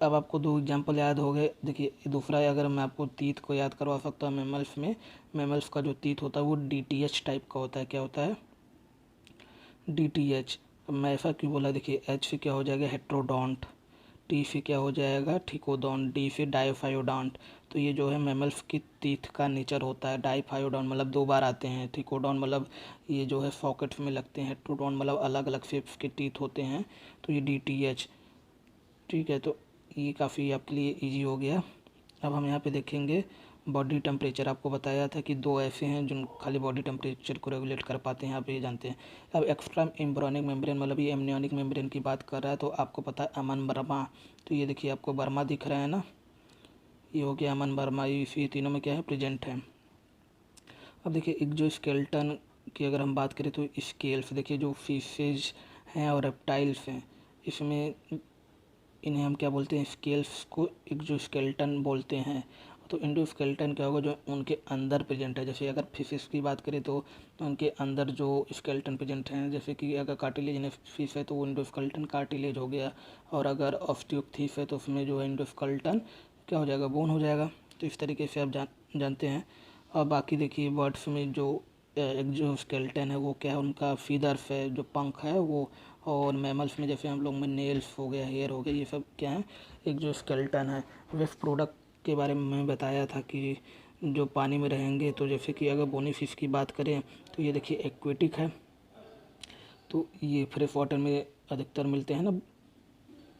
अब आपको 2 एग्जाम्पल याद हो गए। देखिए दूसरा अगर मैं आपको तीत को याद करवा सकता हूँ मैमल्स में, मैमल्स का जो तीत होता है वो DTH टाइप का होता है। क्या होता है, DTH। अब मैं ऐसा क्यों बोला, देखिए H से क्या हो जाएगा, हेट्रोडोंट, T से क्या हो जाएगा, ठिकोडोंट, D से डायोफायोडोंट। तो ये जो है मैमल्स की तीथ का नेचर होता है। डाइफायोडोंट मतलब 2 बार आते हैं, ठिकोडोंट मतलब ये जो है सॉकेट्स में लगते हैं, हेट्रोडोंट मतलब अलग अलग शेप्स के टीथ होते हैं। तो ये DTH, ठीक है। तो ये काफ़ी आपके लिए इजी हो गया। अब हम यहाँ पे देखेंगे बॉडी टेम्परेचर। आपको बताया था कि 2 ऐसे हैं जो खाली बॉडी टेम्परेचर को रेगुलेट कर पाते हैं, आप ये जानते हैं। अब एक्स्ट्रा एम्ब्रियोनिक मेम्ब्रेन मतलब ये एमनियोनिक मेम्ब्रेन की बात कर रहा है। तो आपको पता है अमन वर्मा, तो ये देखिए आपको वर्मा दिख रहा है ना, ये हो गया अमन वर्मा, ये तीनों में क्या है, प्रेजेंट है। अब देखिए एक जो स्केलेटन की अगर हम बात करें तो स्केल्स, देखिए जो फिशेज हैं और रेप्टाइल्स हैं, इसमें इन्हें हम क्या बोलते हैं, स्केल्स को एक्सोस्केलेटन बोलते हैं। तो इंडोस्केलेटन क्या होगा, जो उनके अंदर प्रेजेंट है। जैसे अगर फिशेस की बात करें तो उनके अंदर जो स्केलेटन प्रेजेंट हैं, जैसे कि अगर कार्टिलेज फिश है तो वो इंडोस्केलेटन कार्टिलेज हो गया, और अगर ऑस्टियोइक्थिस है तो उसमें जो है इंडोस्केलेटन क्या हो जाएगा, बोन हो जाएगा। तो इस तरीके से आप जानते हैं। और बाकी देखिए बर्ड्स में जो एक्सोस्केलेटन है वो क्या है, उनका फीदर्स है, जो पंख है वो। और मैमल्स में जैसे हम लोग में नेल्स हो गया, हेयर हो गया, ये सब क्या है, एक्सोस्केलेटन है। वेस्ट प्रोडक्ट के बारे में मैं बताया था कि जो पानी में रहेंगे, तो जैसे कि अगर बोनी फिश की बात करें तो ये देखिए एक्वेटिक है, तो ये फ्रेश वाटर में अधिकतर मिलते हैं ना,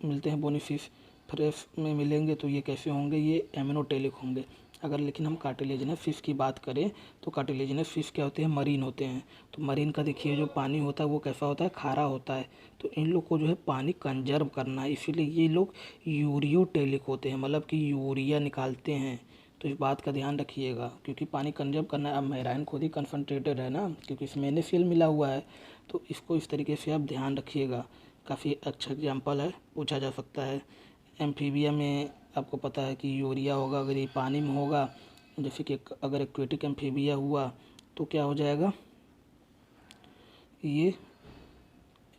मिलते हैं बोनी फिश। फ्रेश में मिलेंगे तो ये कैसे होंगे, ये एमिनोटेलिक होंगे। अगर लेकिन हम कार्टिलेजिनस फिश की बात करें तो कार्टिलेजिनस फिश क्या होते हैं, मरीन होते हैं। तो मरीन का देखिए जो पानी होता है वो कैसा होता है, खारा होता है। तो इन लोग को जो है पानी कंजर्व करना है, इसीलिए ये लोग यूरियोटेलिक होते हैं, मतलब कि यूरिया निकालते हैं। तो इस बात का ध्यान रखिएगा, क्योंकि पानी कंजर्व करना है। अब मेराइन खुद ही कन्सनट्रेटेड है ना, क्योंकि इसमें NaCl मिला हुआ है। तो इसको इस तरीके से आप ध्यान रखिएगा। काफ़ी अच्छा एग्जाम्पल है, पूछा जा सकता है। एम्फीबिया में आपको पता है कि यूरिया होगा, अगर ये पानी में होगा, जैसे कि अगर एक्वेटिक एम्फीबिया हुआ तो क्या हो जाएगा, ये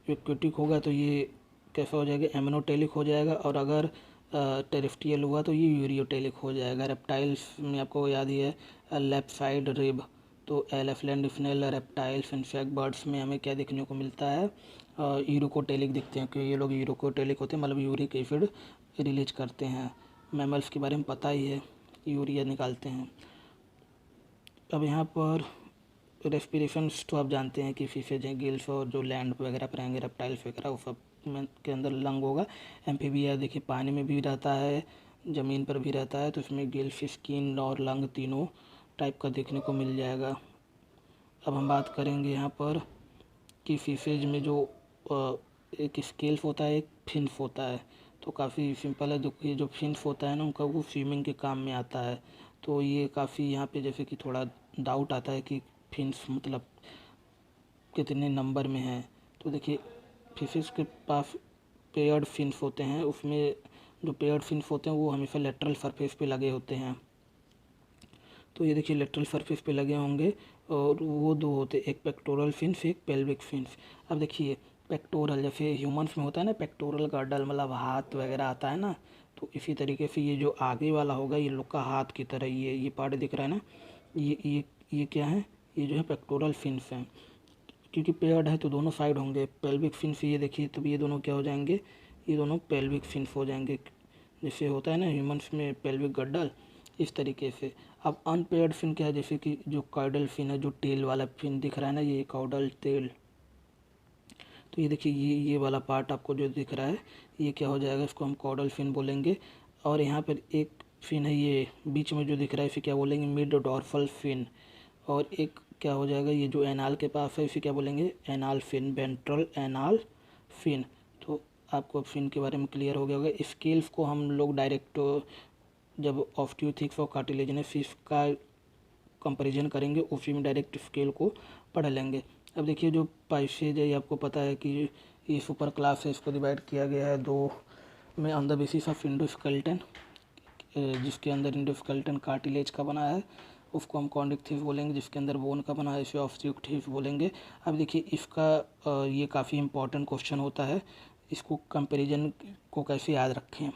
एक्वेटिक होगा तो ये कैसा हो जाएगा, एमोनोटेलिक हो जाएगा। और अगर टेरेस्ट्रियल हुआ तो ये यूरियोटेलिक हो जाएगा। रेप्टाइल्स में आपको याद ही है लेफ्ट साइड रिब। तो एलेफेंट डिफनेल रेप्टाइल्स इनसेक्ट बर्ड्स में हमें क्या देखने को मिलता है, यूरिकोटेलिक दिखते हैं, क्योंकि ये लोग यूरिकोटेलिक होते हैं, मतलब यूरिक एसिड रिलीज करते हैं। मैमल्स के बारे में पता ही है, यूरिया निकालते हैं। अब यहाँ पर रेस्पिरेशंस तो आप जानते हैं कि फिशेज हैं, गिल्स, और जो लैंड वगैरह पर रहेंगे रेप्टाइल्स वगैरह, वो सब में के अंदर लंग होगा। एम्फीबिया देखिए पानी में भी रहता है, ज़मीन पर भी रहता है। तो इसमें गिल्स, स्किन और लंग तीनों टाइप का देखने को मिल जाएगा। अब हम बात करेंगे यहाँ पर कि फिशेज में जो एक स्केल्स होता है, एक फिन्स होता है। तो काफ़ी सिंपल है, जो जो फिन्स होता है ना, उनका वो स्विमिंग के काम में आता है। तो ये काफ़ी यहाँ पे जैसे कि थोड़ा डाउट आता है कि फिन्स मतलब कितने नंबर में हैं। तो देखिए फिशेस के पास पेयर्ड फिन्स होते हैं, उसमें जो पेयर्ड फिन्स होते हैं वो हमेशा लेटरल सरफेस पे लगे होते हैं। तो ये देखिए लेटरल सरफेस पे लगे होंगे, और वो दो होते, एक पेक्टोरल फिन्स, एक पेल्विक फिन्स। अब देखिए पेक्टोरल जैसे ह्यूमंस में होता है ना, पेक्टोरल गर्डल मतलब हाथ वगैरह आता है ना, तो इसी तरीके से ये जो आगे वाला होगा ये लोग का हाथ की तरह ये पार्ट दिख रहा है ना, ये क्या है, ये जो है पेक्टोरल फिन्स हैं। क्योंकि पेयर्ड है तो दोनों साइड होंगे। पेल्विक फिन्स ये देखिए, तो ये दोनों क्या हो जाएंगे, ये दोनों पेल्विक फिन्स हो जाएंगे। जैसे होता है ना ह्यूमंस में पेल्विक गर्डल, इस तरीके से। अब अनपेयर्ड फिन क्या है, जैसे कि जो कॉर्डल फिन है, जो टेल वाला फिन दिख रहा है ना, ये कॉर्डल टेल। तो ये देखिए ये वाला पार्ट आपको जो दिख रहा है ये क्या हो जाएगा, इसको हम कॉर्डल फिन बोलेंगे। और यहाँ पर एक फिन है ये बीच में जो दिख रहा है, इसे क्या बोलेंगे, मिड डॉर्फल फिन। और एक क्या हो जाएगा, ये जो एनाल के पास है इसे क्या बोलेंगे, anal fin, ventral anal fin. तो आपको फिन के बारे में क्लियर हो गया होगा। स्केल्स को हम लोग डायरेक्ट जब ऑस्टियोथिक्स और कार्टिलेजिनस फिश का कंपैरिजन करेंगे उसी में डायरेक्ट स्केल को पढ़ लेंगे। अब देखिए जो पैसेज है, ये आपको पता है कि ये सुपर क्लास है, इसको डिवाइड किया गया है दो में on the basis of endoskeleton, जिसके अंदर इंडोस्केलेटन कार्टिलेज का बना है उसको हम कॉन्डक्टिव बोलेंगे, जिसके अंदर बोन का बना है इसे ऑब्स्ट्रक्टिव बोलेंगे। अब देखिए इसका ये काफ़ी इंपॉर्टेंट क्वेश्चन होता है, इसको कंपैरिजन को कैसे याद रखें।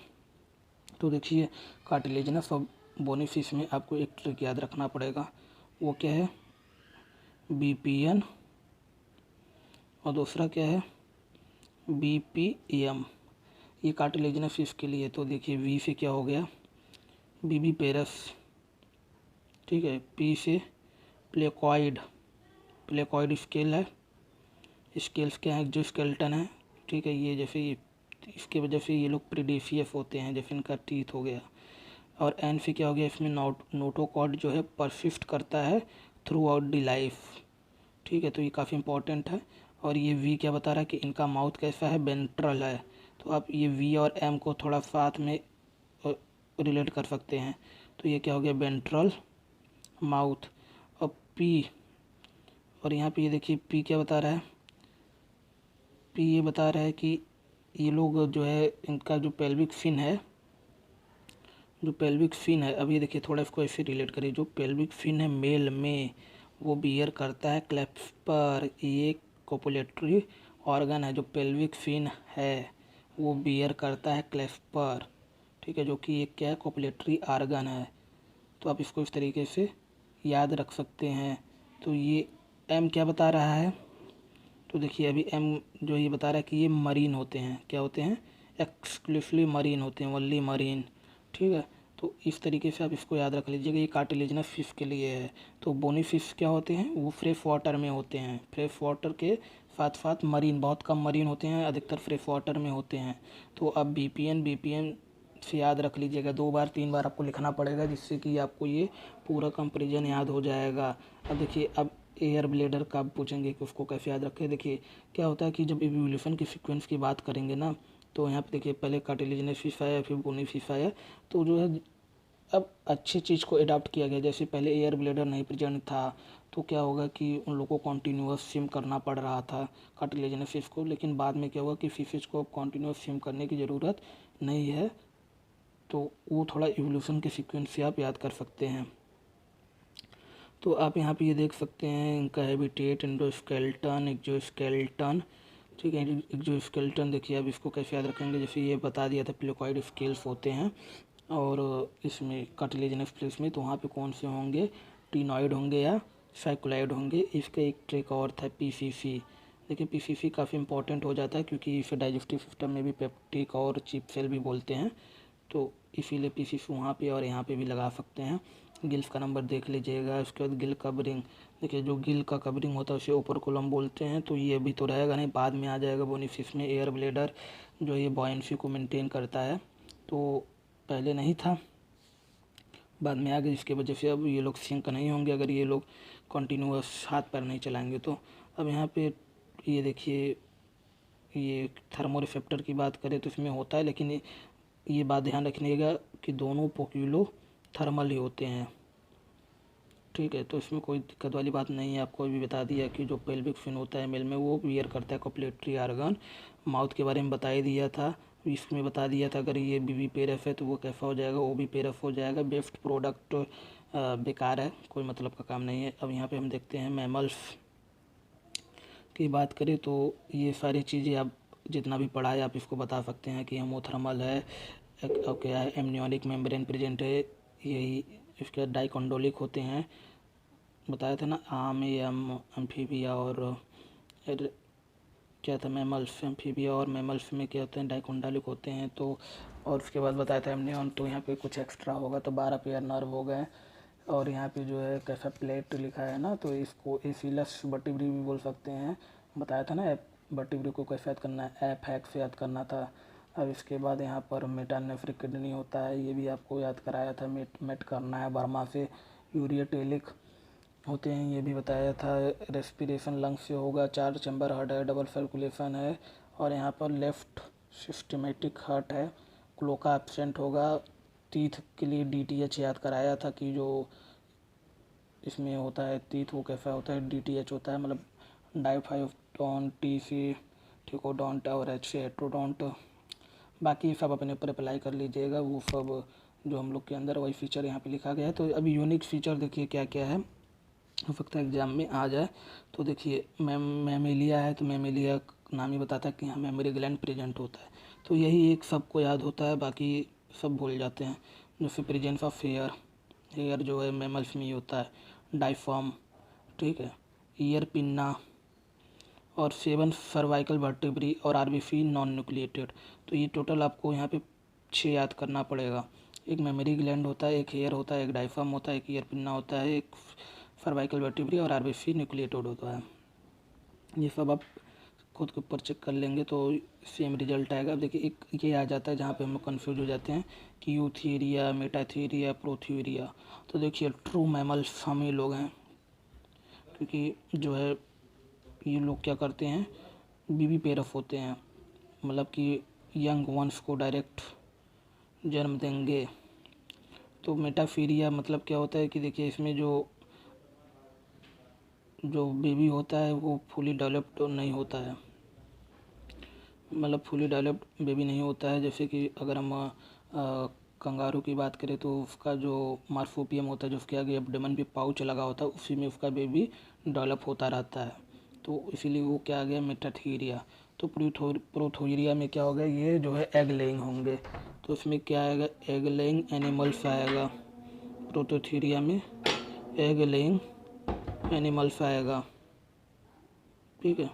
तो देखिए कार्टिलेजिनस और बोनी फिश में आपको एक ट्रिक याद रखना पड़ेगा, वो क्या है, BPN, और दूसरा क्या है, BPM। ये कार्टिलेजिनस फिश के लिए। तो देखिए V से क्या हो गया, बीबीपेरस, ठीक है। P से प्लेकॉइड, प्लेकॉइड स्केल है, स्केल्स क्या है, एक्सोस्केलेटन है, ठीक है। ये जैसे ये इसके वजह से ये लोग प्रीडेशियस होते हैं, जैसे इनका टीथ हो गया। और N से क्या हो गया, इसमें नोटोकॉर्ड जो है परसिस्ट करता है थ्रू आउट द लाइफ, ठीक है। तो ये काफ़ी इंपॉर्टेंट है। और ये V क्या बता रहा है कि इनका माउथ कैसा है, वेंट्रल है। तो आप ये V और M को थोड़ा साथ में रिलेट कर सकते हैं। तो ये क्या हो गया, वेंट्रल माउथ। और P, और यहाँ पे ये देखिए P क्या बता रहा है, P ये बता रहा है कि ये लोग जो है इनका जो पेल्विक फिन है, जो पेल्विक फिन है, अब ये देखिए थोड़ा इसको ऐसे रिलेट करिए, जो पेल्विक फिन है मेल में वो बियर करता है क्लैप्स पर। ये कोपुलेटरी ऑर्गन है, जो पेल्विक फिन है वो बियर करता है क्लैप्स पर, ठीक है, जो कि एक क्या है, कोपुलेटरी ऑर्गन है। तो आप इसको इस तरीके से याद रख सकते हैं। तो ये M क्या बता रहा है, तो देखिए अभी M जो ये बता रहा है कि ये मरीन होते हैं, क्या होते हैं, एक्सक्लूसिवली मरीन होते हैं, ओनली मरीन, ठीक है। तो इस तरीके से आप इसको याद रख लीजिएगा, ये कार्टिलेजिनस फिश के लिए है। तो बोनी फिश क्या होते हैं, वो फ्रेश वाटर में होते हैं, फ्रेश वाटर के साथ साथ मरीन, बहुत कम मरीन होते हैं, अधिकतर फ्रेश वाटर में होते हैं। तो अब BPN से याद रख लीजिएगा, 2 बार 3 बार आपको लिखना पड़ेगा, जिससे कि आपको ये पूरा कंपेरिजन याद हो जाएगा। अब देखिए, अब एयर ब्लेडर का पूछेंगे कि उसको कैसे याद रखें। देखिए क्या होता है कि जब इवोल्यूशन की सीक्वेंस की बात करेंगे ना, तो यहाँ पे देखिए पहले कार्टिलेजिनस फिश आया, फिर बोनी फिश आया, तो जो है अब अच्छी चीज़ को अडॉप्ट किया गया। जैसे पहले एयर ब्लेडर नहीं प्रेजेंट था, तो क्या होगा कि उन लोगों को कॉन्टीन्यूअस स्विम करना पड़ रहा था कार्टिलेजिनस फिश को, लेकिन बाद में क्या हुआ कि फिशेज को अब कॉन्टीन्यूअस स्विम करने की ज़रूरत नहीं है। तो वो थोड़ा इवोल्यूशन के सीक्वेंस से आप याद कर सकते हैं। तो आप यहाँ पे ये देख सकते हैं इनका हैबिटेट, एंडोस्केलेटन, एक्सोस्केलेटन, ठीक है। एक्सोस्केलेटन देखिए अब इसको कैसे याद रखेंगे, जैसे ये बता दिया था प्लेकोइड स्केल्स होते हैं, और इसमें कार्टिलेजिनस फिश में तो वहाँ पे कौन से होंगे, टीनॉइड होंगे या साइक्लोइड होंगे। इसका एक ट्रिक और था पीसीसी। देखिए पीसीसी काफ़ी इंपॉर्टेंट हो जाता है, क्योंकि इसे डाइजेस्टिव सिस्टम में भी पेप्टिक और चिप सेल भी बोलते हैं, तो इसीलिए पीसीसी वहाँ पे और यहाँ पे भी लगा सकते हैं। गिल्स का नंबर देख लीजिएगा। उसके बाद गिल कवरिंग, देखिए जो गिल का कवरिंग होता है उसे ओपरकुलम बोलते हैं, तो ये अभी तो रहेगा नहीं, बाद में आ जाएगा। बोनी फिश में एयर ब्लेडर जो ये बॉयंसी को मेंटेन करता है, तो पहले नहीं था, बाद में आ गया, जिसकी वजह से अब ये लोग सिंक नहीं होंगे अगर ये लोग कंटिन्यूअस हाथ पैर नहीं चलाएंगे तो। अब यहाँ पे ये देखिए, ये थर्मो रिसेप्टर की बात करें तो इसमें होता है, लेकिन ये बात ध्यान रखिएगा कि दोनों पोक्यूलो थर्मल ही होते हैं, ठीक है। तो इसमें कोई दिक्कत वाली बात नहीं है। आपको भी बता दिया कि जो पेल्विक फिन होता है मेल में वो वियर करता है कोप्लेटरी आर्गन। माउथ के बारे में बता ही दिया था, इसमें बता दिया था अगर ये बीवी पेरफ है तो वो कैसा हो जाएगा, वो भी पेरफ हो जाएगा। बेस्ट प्रोडक्ट बेकार है, कोई मतलब का काम नहीं है। अब यहाँ पे हम देखते हैं मैमल्स की बात करें तो ये सारी चीज़ें आप जितना भी पढ़ा है आप इसको बता सकते हैं कि हेमोथर्मल है, क्या है, एमनियोनिक मेम्ब्रेन प्रेजेंट है, यही इसके डाइकोंडोलिक होते हैं, बताया था ना, आम एम्फीबिया और क्या था मैमल्स, एम्फीबिया और मैमल्स में क्या होते हैं, डाइकोंडोलिक होते हैं। तो और उसके बाद बताया था एमनियन, तो यहाँ पे कुछ एक्स्ट्रा होगा, तो 12 पेयर नर्व हो गए। और यहाँ पे जो है कैसा प्लेट लिखा है ना, तो इसको एसिलस वर्टिब्री भी बोल सकते हैं, बताया था ना वर्टिब्री को कैसे याद करना है, एफ हैक से याद करना था। अब इसके बाद यहाँ पर मेटानेफ्रिक किडनी होता है, ये भी आपको याद कराया था, मेट करना है बर्मा से। यूरियाटेलिक होते हैं, ये भी बताया था। रेस्पिरेशन लंग्स से होगा, 4 चैम्बर हार्ट है, डबल सर्कुलेशन है, और यहाँ पर लेफ्ट सिस्टमेटिक हार्ट है। क्लोका एब्सेंट होगा। तीथ के लिए डीटीएच याद कराया था कि जो इसमें होता है तीथ वो कैसा होता है, डीटीएच होता है, मतलब डाइफाइवडोंट, टी सी ठिकोडोंट और एच से हेट्रोडोंट। बाकी सब अपने ऊपर अप्लाई कर लीजिएगा, वो सब जो हम लोग के अंदर वही फीचर यहाँ पे लिखा गया है। तो अभी यूनिक फीचर देखिए क्या क्या है, हो सकता है एग्जाम में आ जाए। तो देखिए मैमेलिया है, तो मैमेलिया नाम ही बताता है कि यहाँ मेमोरी ग्लैंड प्रेजेंट होता है, तो यही एक सबको याद होता है, बाकी सब भूल जाते हैं। जैसे प्रेजेंस ऑफ हेयर, हेयर जो है मैमल्स में ही होता है, डाइफॉर्म, ठीक है, ईयर पिन्ना, और 7 सर्वाइकल वर्टिब्री और आरबीसी नॉन न्यूक्लिएटेड। तो ये टोटल आपको यहाँ पे 6 याद करना पड़ेगा। एक मेमोरी ग्लैंड होता है, एक हेयर होता है, एक डाइफॉर्म होता है, एक ईयर पिन्ना होता है, एक सर्वाइकल वर्टिब्री और आरबीसी न्यूक्लिएटेड होता है। ये सब आप खुद के ऊपर चेक कर लेंगे तो सेम रिजल्ट आएगा। अब देखिए एक ये आ जाता है जहाँ पे हम लोग कन्फ्यूज हो जाते हैं कि यूथीरिया, मेटाथीरिया, प्रोथीरिया। तो देखिए ट्रू मैमल्स हम ही लोग हैं, क्योंकि जो है ये लोग क्या करते हैं, बीबी पेरफ होते हैं, मतलब कि यंग वंस को डायरेक्ट जन्म देंगे। तो मेटाफीरिया मतलब क्या होता है कि देखिए इसमें जो बेबी होता है वो फुली डेवलप्ड नहीं होता है, मतलब फुली डेवलप्ड बेबी नहीं होता है। जैसे कि अगर हम कंगारू की बात करें तो उसका जो मार्फोपियम होता है, जो उसके आगे एब्डोमेन पे पाउच लगा होता है, उसी में उसका बेबी डेवलप होता रहता है, तो इसीलिए वो क्या आ गया, मेटाथीरिया। तो प्रोथोरिया में क्या होगा, ये जो है एग लेइंग होंगे, तो इसमें क्या आएगा, एग लेइंग एनिमल्स आएगा। प्रोथोथीरिया में एग लेइंग एनिमल्स आएगा, ठीक है।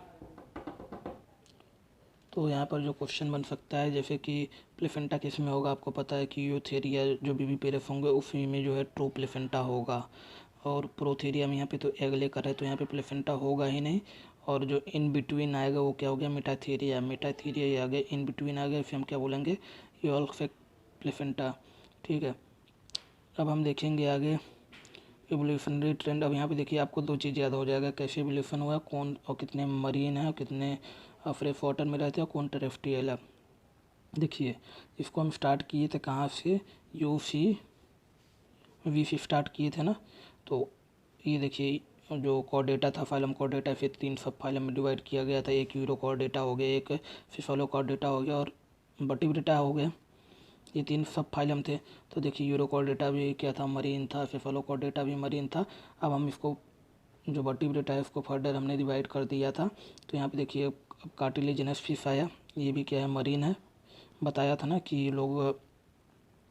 तो यहाँ पर जो क्वेश्चन बन सकता है, जैसे कि प्लेसेंटा किस में होगा, आपको पता है कि यूथेरिया जो बीबी पेरफ होंगे उसी में जो है ट्रू प्लेसेंटा होगा, और प्रोथेरिया में यहाँ पे तो एग लेकर है, तो यहाँ पे प्लेसेंटा होगा ही नहीं। और जो इन बिटवीन आएगा वो क्या हो गया, मेटाथीरिया। मेटाथीरिया ये आ गया, इन बिटवीन आ गया, फिर हम क्या बोलेंगे, प्लेसेंटा। ठीक है, अब हम देखेंगे आगे एवोल्यूशनरी ट्रेंड। अब यहाँ पे देखिए आपको दो चीज़ याद हो जाएगा, कैसे एवोल्यूशन हुआ, कौन और कितने मरीन है और कितने फ्रेश वाटर में रहते हैं और कौन टेरेस्ट्रियल है। देखिए इसको हम स्टार्ट किए थे कहाँ से, UCV से स्टार्ट किए थे ना। तो ये देखिए जो कॉर्डेटा था, फाइलम कॉर्डेटा, फिर 3 सब फाइलम में डिवाइड किया गया था। एक यूरो कॉर्डेटा हो गया, एक फिफेलो कॉर्डेटा हो गया और वर्टिब्रेटा हो गया। ये 3 सब फाइलम थे। तो देखिए यूरो कॉर्डेटा भी क्या था, मरीन था, फिफेलो कॉर्डेटा भी मरीन था। अब हम इसको जो वर्टिब्रेटा है उसको फर्दर हमने डिवाइड कर दिया था। तो यहाँ पे देखिए अब कार्टिलेजिनस फिश आया, ये भी क्या है, मरीन है। बताया था ना कि ये लोग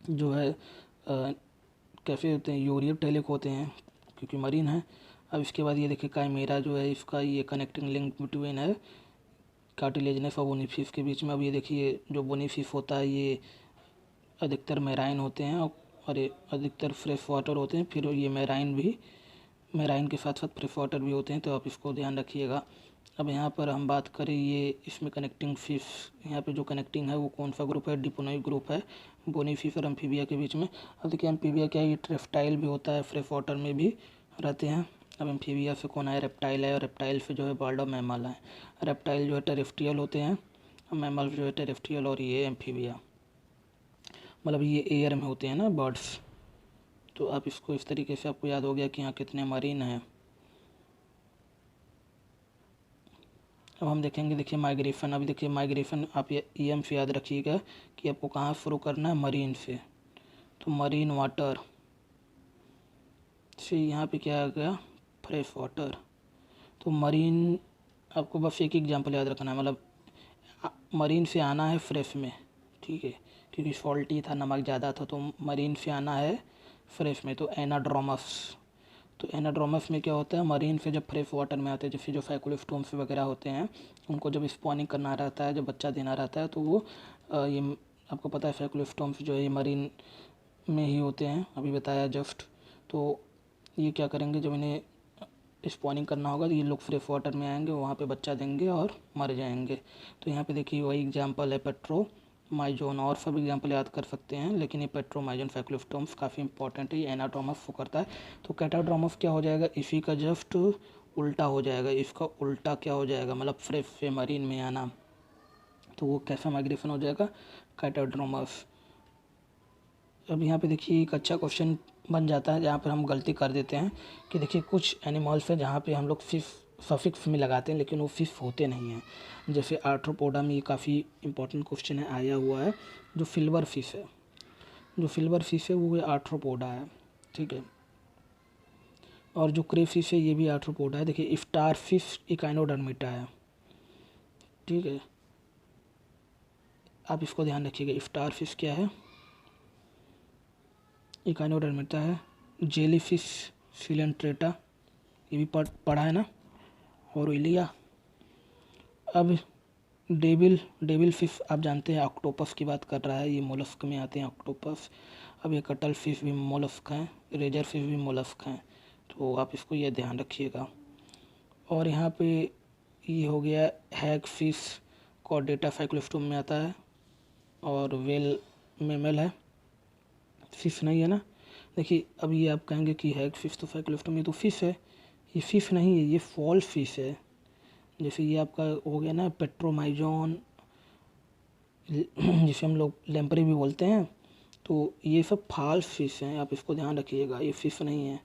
जो है कैसे होते हैं, यूरियोटेलिक होते हैं क्योंकि मरीन है। अब इसके बाद ये देखिए काइमेरा जो है, इसका ये कनेक्टिंग लिंक बिटवीन है कार्टिलेजिनस और बोनीफिश के बीच में। अब ये देखिए जो बोनीफिश होता है ये अधिकतर मैराइन होते हैं और ये अधिकतर फ्रेश वाटर होते हैं। फिर ये मैराइन के साथ साथ फ्रेश वाटर भी होते हैं, तो आप इसको ध्यान रखिएगा। अब यहाँ पर हम बात करें ये इसमें कनेक्टिंग फिश, यहाँ पे जो कनेक्टिंग है वो कौन सा ग्रुप है, डिपोनोइक ग्रुप है बोनीफिश और एम्फीबिया के बीच में। अब देखिए एम्फीबिया क्या है, ये रेप्टाइल भी होता है, फ्रेश वाटर में भी रहते हैं। अब एम्फीबिया से कौन है, रेप्टाइल है, और रेप्टाइल से जो है बर्ड और मैमल है। रेप्टाइल जो है टेरेस्ट्रियल होते हैं और मैमल जो है टेरेस्ट्रियल, और ये एम्फीबिया मतलब ये एयर में होते हैं ना बर्ड्स। तो आप इसको इस तरीके से आपको याद हो गया कि यहाँ कितने मरीन हैं। अब हम देखेंगे, देखिए माइग्रेशन। अभी देखिए माइग्रेशन आप ये EM से याद रखिएगा कि आपको कहाँ शुरू करना है, मरीन से। तो मरीन वाटर से यहाँ पे क्या आ गया, फ्रेश वाटर। तो मरीन आपको बस एक एग्जांपल याद रखना है, मतलब मरीन से आना है फ्रेश में, ठीक है, क्योंकि सॉल्टी था, नमक ज़्यादा था, तो मरीन से आना है फ्रेश में। तो एनाड्रोमस में क्या होता है, मरीन से जब फ्रेश वाटर में आते हैं, जैसे जो फैकुलोस्टोम्स वगैरह होते हैं, उनको जब स्पॉनिंग करना रहता है, जब बच्चा देना रहता है, तो वो ये आपको पता है फैकुलोस्टोम्स जो है ये मरीन में ही होते हैं, अभी बताया जस्ट। तो ये क्या करेंगे, जब इन्हें स्पॉनिंग करना होगा तो ये लोग फ्रेश वाटर में आएंगे, वहाँ पे बच्चा देंगे और मर जाएंगे। तो यहाँ पे देखिए वही एग्जांपल है पेट्रोमाइजोन, और सब एग्जांपल याद कर सकते हैं, लेकिन ये पेट्रोमाइजोन फैकुलोस्टोम्स काफ़ी इंपॉर्टेंट है, ये एनाड्रोमस को करता है। तो कैटाड्रोमस क्या हो जाएगा, इसी का जस्ट उल्टा हो जाएगा, इसका उल्टा क्या हो जाएगा, मतलब फ्रेश से मरीन में आना। तो वो कैसा माइग्रेशन हो जाएगा, कैटाड्रोमस। अब यहाँ पे देखिए एक अच्छा क्वेश्चन बन जाता है जहाँ पर हम गलती कर देते हैं कि देखिए कुछ एनिमल्स है जहाँ पे हम लोग फिश सफिक्स में लगाते हैं लेकिन वो फिश होते नहीं हैं। जैसे आर्थ्रोपोडा में ये काफ़ी इंपॉर्टेंट क्वेश्चन है, आया हुआ है। जो सिल्वर फिश है वो आर्थ्रोपोडा है, ठीक है। और जो क्रे फिश है ये भी आर्थ्रोपोडा है। देखिए स्टार फिश इकाइनोडर्मिटा है, ठीक है, आप इसको ध्यान रखिएगा। स्टार फिश क्या है, इकाइनोडर्मिटा है। जेली फिश सिलेंट्रेटा, ये भी पढ़ा है ना, और इलिया। अब डेविल फिश आप जानते हैं, ऑक्टोपस की बात कर रहा है, ये मोलस्क में आते हैं ऑक्टोपस। अब ये कटल फिश भी मोलस्क हैं, रेजर फिश भी मोलस्क हैं, तो आप इसको ये ध्यान रखिएगा। और यहाँ पे ये हो गया हैग फिश, कॉर्डेटा फैकुलोस्टोम में आता है, और वेल मेमल है, फिश नहीं है ना। देखिए अब ये आप कहेंगे कि हैग फिश तो फैकुलोस्टोम, ये तो फिश है, ये फिश नहीं है, ये फॉल फिश है। जैसे ये आपका हो गया ना पेट्रोमाइजोन, जिसे हम लोग लेम्प्रे भी बोलते हैं, तो ये सब फॉल फिश हैं, आप इसको ध्यान रखिएगा, ये फिश नहीं है।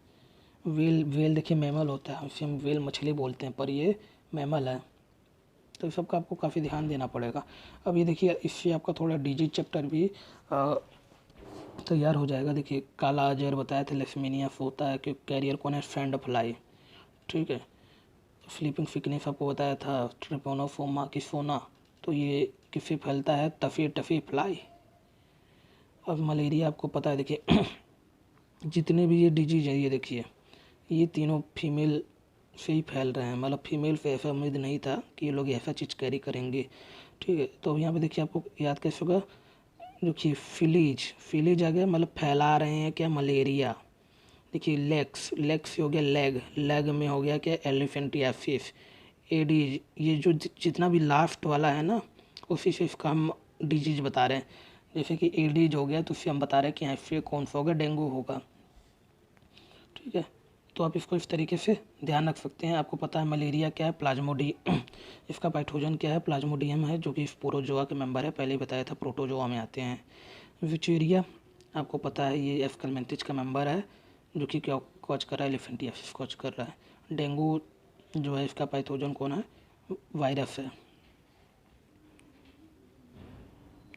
वेल देखिए मैमल होता है, इसे हम वेल मछली बोलते हैं, पर ये मैमल है। तो इस सब का आपको काफ़ी ध्यान देना पड़ेगा। अब ये देखिए इससे आपका थोड़ा डिजीज चैप्टर भी तैयार हो जाएगा। देखिए काला अजगर बताया था, लेशमिनिया होता है कि कैरियर कौन है, फ्रेंड फ्लाई, ठीक है। स्लीपिंग सिकनेस आपको बताया था, ट्रिपोनोफोमा की सोना, तो ये किससे फैलता है, टफी फ्लाई। अब मलेरिया आपको पता है, देखिए जितने भी ये डिजीज है, ये देखिए ये तीनों फीमेल से ही फैल रहे हैं, मतलब फीमेल पे ऐसा उम्मीद नहीं था कि ये लोग ऐसा चीज़ कैरी करेंगे, ठीक है। तो यहाँ पे देखिए आपको याद कैसे होगा, देखिए फिलीज आ गया, मतलब फैला रहे हैं क्या, मलेरिया। देखिए लेग्स हो गया, लेग में हो गया क्या, एलिफेंटियासिस। एडीज, ये जो जितना भी लास्ट वाला है ना, उसी से इसका हम डिजीज बता रहे हैं। जैसे कि एडीज हो गया तो उससे हम बता रहे हैं कि यहाँ से कौन सा होगा, डेंगू होगा। ठीक है, तो आप इसको इस तरीके से ध्यान रख सकते हैं। आपको पता है मलेरिया क्या है, प्लाज्मोडियम इसका पैथोजन क्या है, प्लाज्मोडियम है, जो कि स्पोरोजोआ के मेंबर है, पहले ही बताया था, प्रोटोजोआ में आते हैं। विचेरिया आपको पता है ये एस्कलमेंथिस का मेंबर है, जो कि क्या कॉज कर रहा है, एलिफेंटियासिस कॉज कर रहा है। डेंगू जो है इसका पैथोजन कौन है, वायरस है।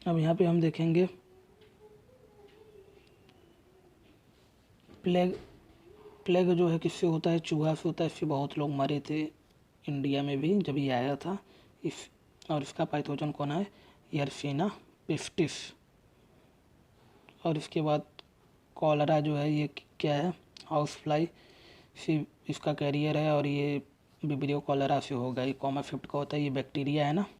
अब यहाँ पे हम देखेंगे प्लेग। प्लेग जो है किससे होता है, चूहा से होता है। इससे बहुत लोग मरे थे इंडिया में भी जब ये आया था। और इसका पैथोजन कौन है, यर्सीना पेस्टिस। और इसके बाद कॉलरा जो है ये क्या है, हाउस फ्लाई से इसका कैरियर है, और ये विब्रियो कॉलरा से होगा। ये कॉमा फिफ्ट का होता है, ये बैक्टीरिया है ना।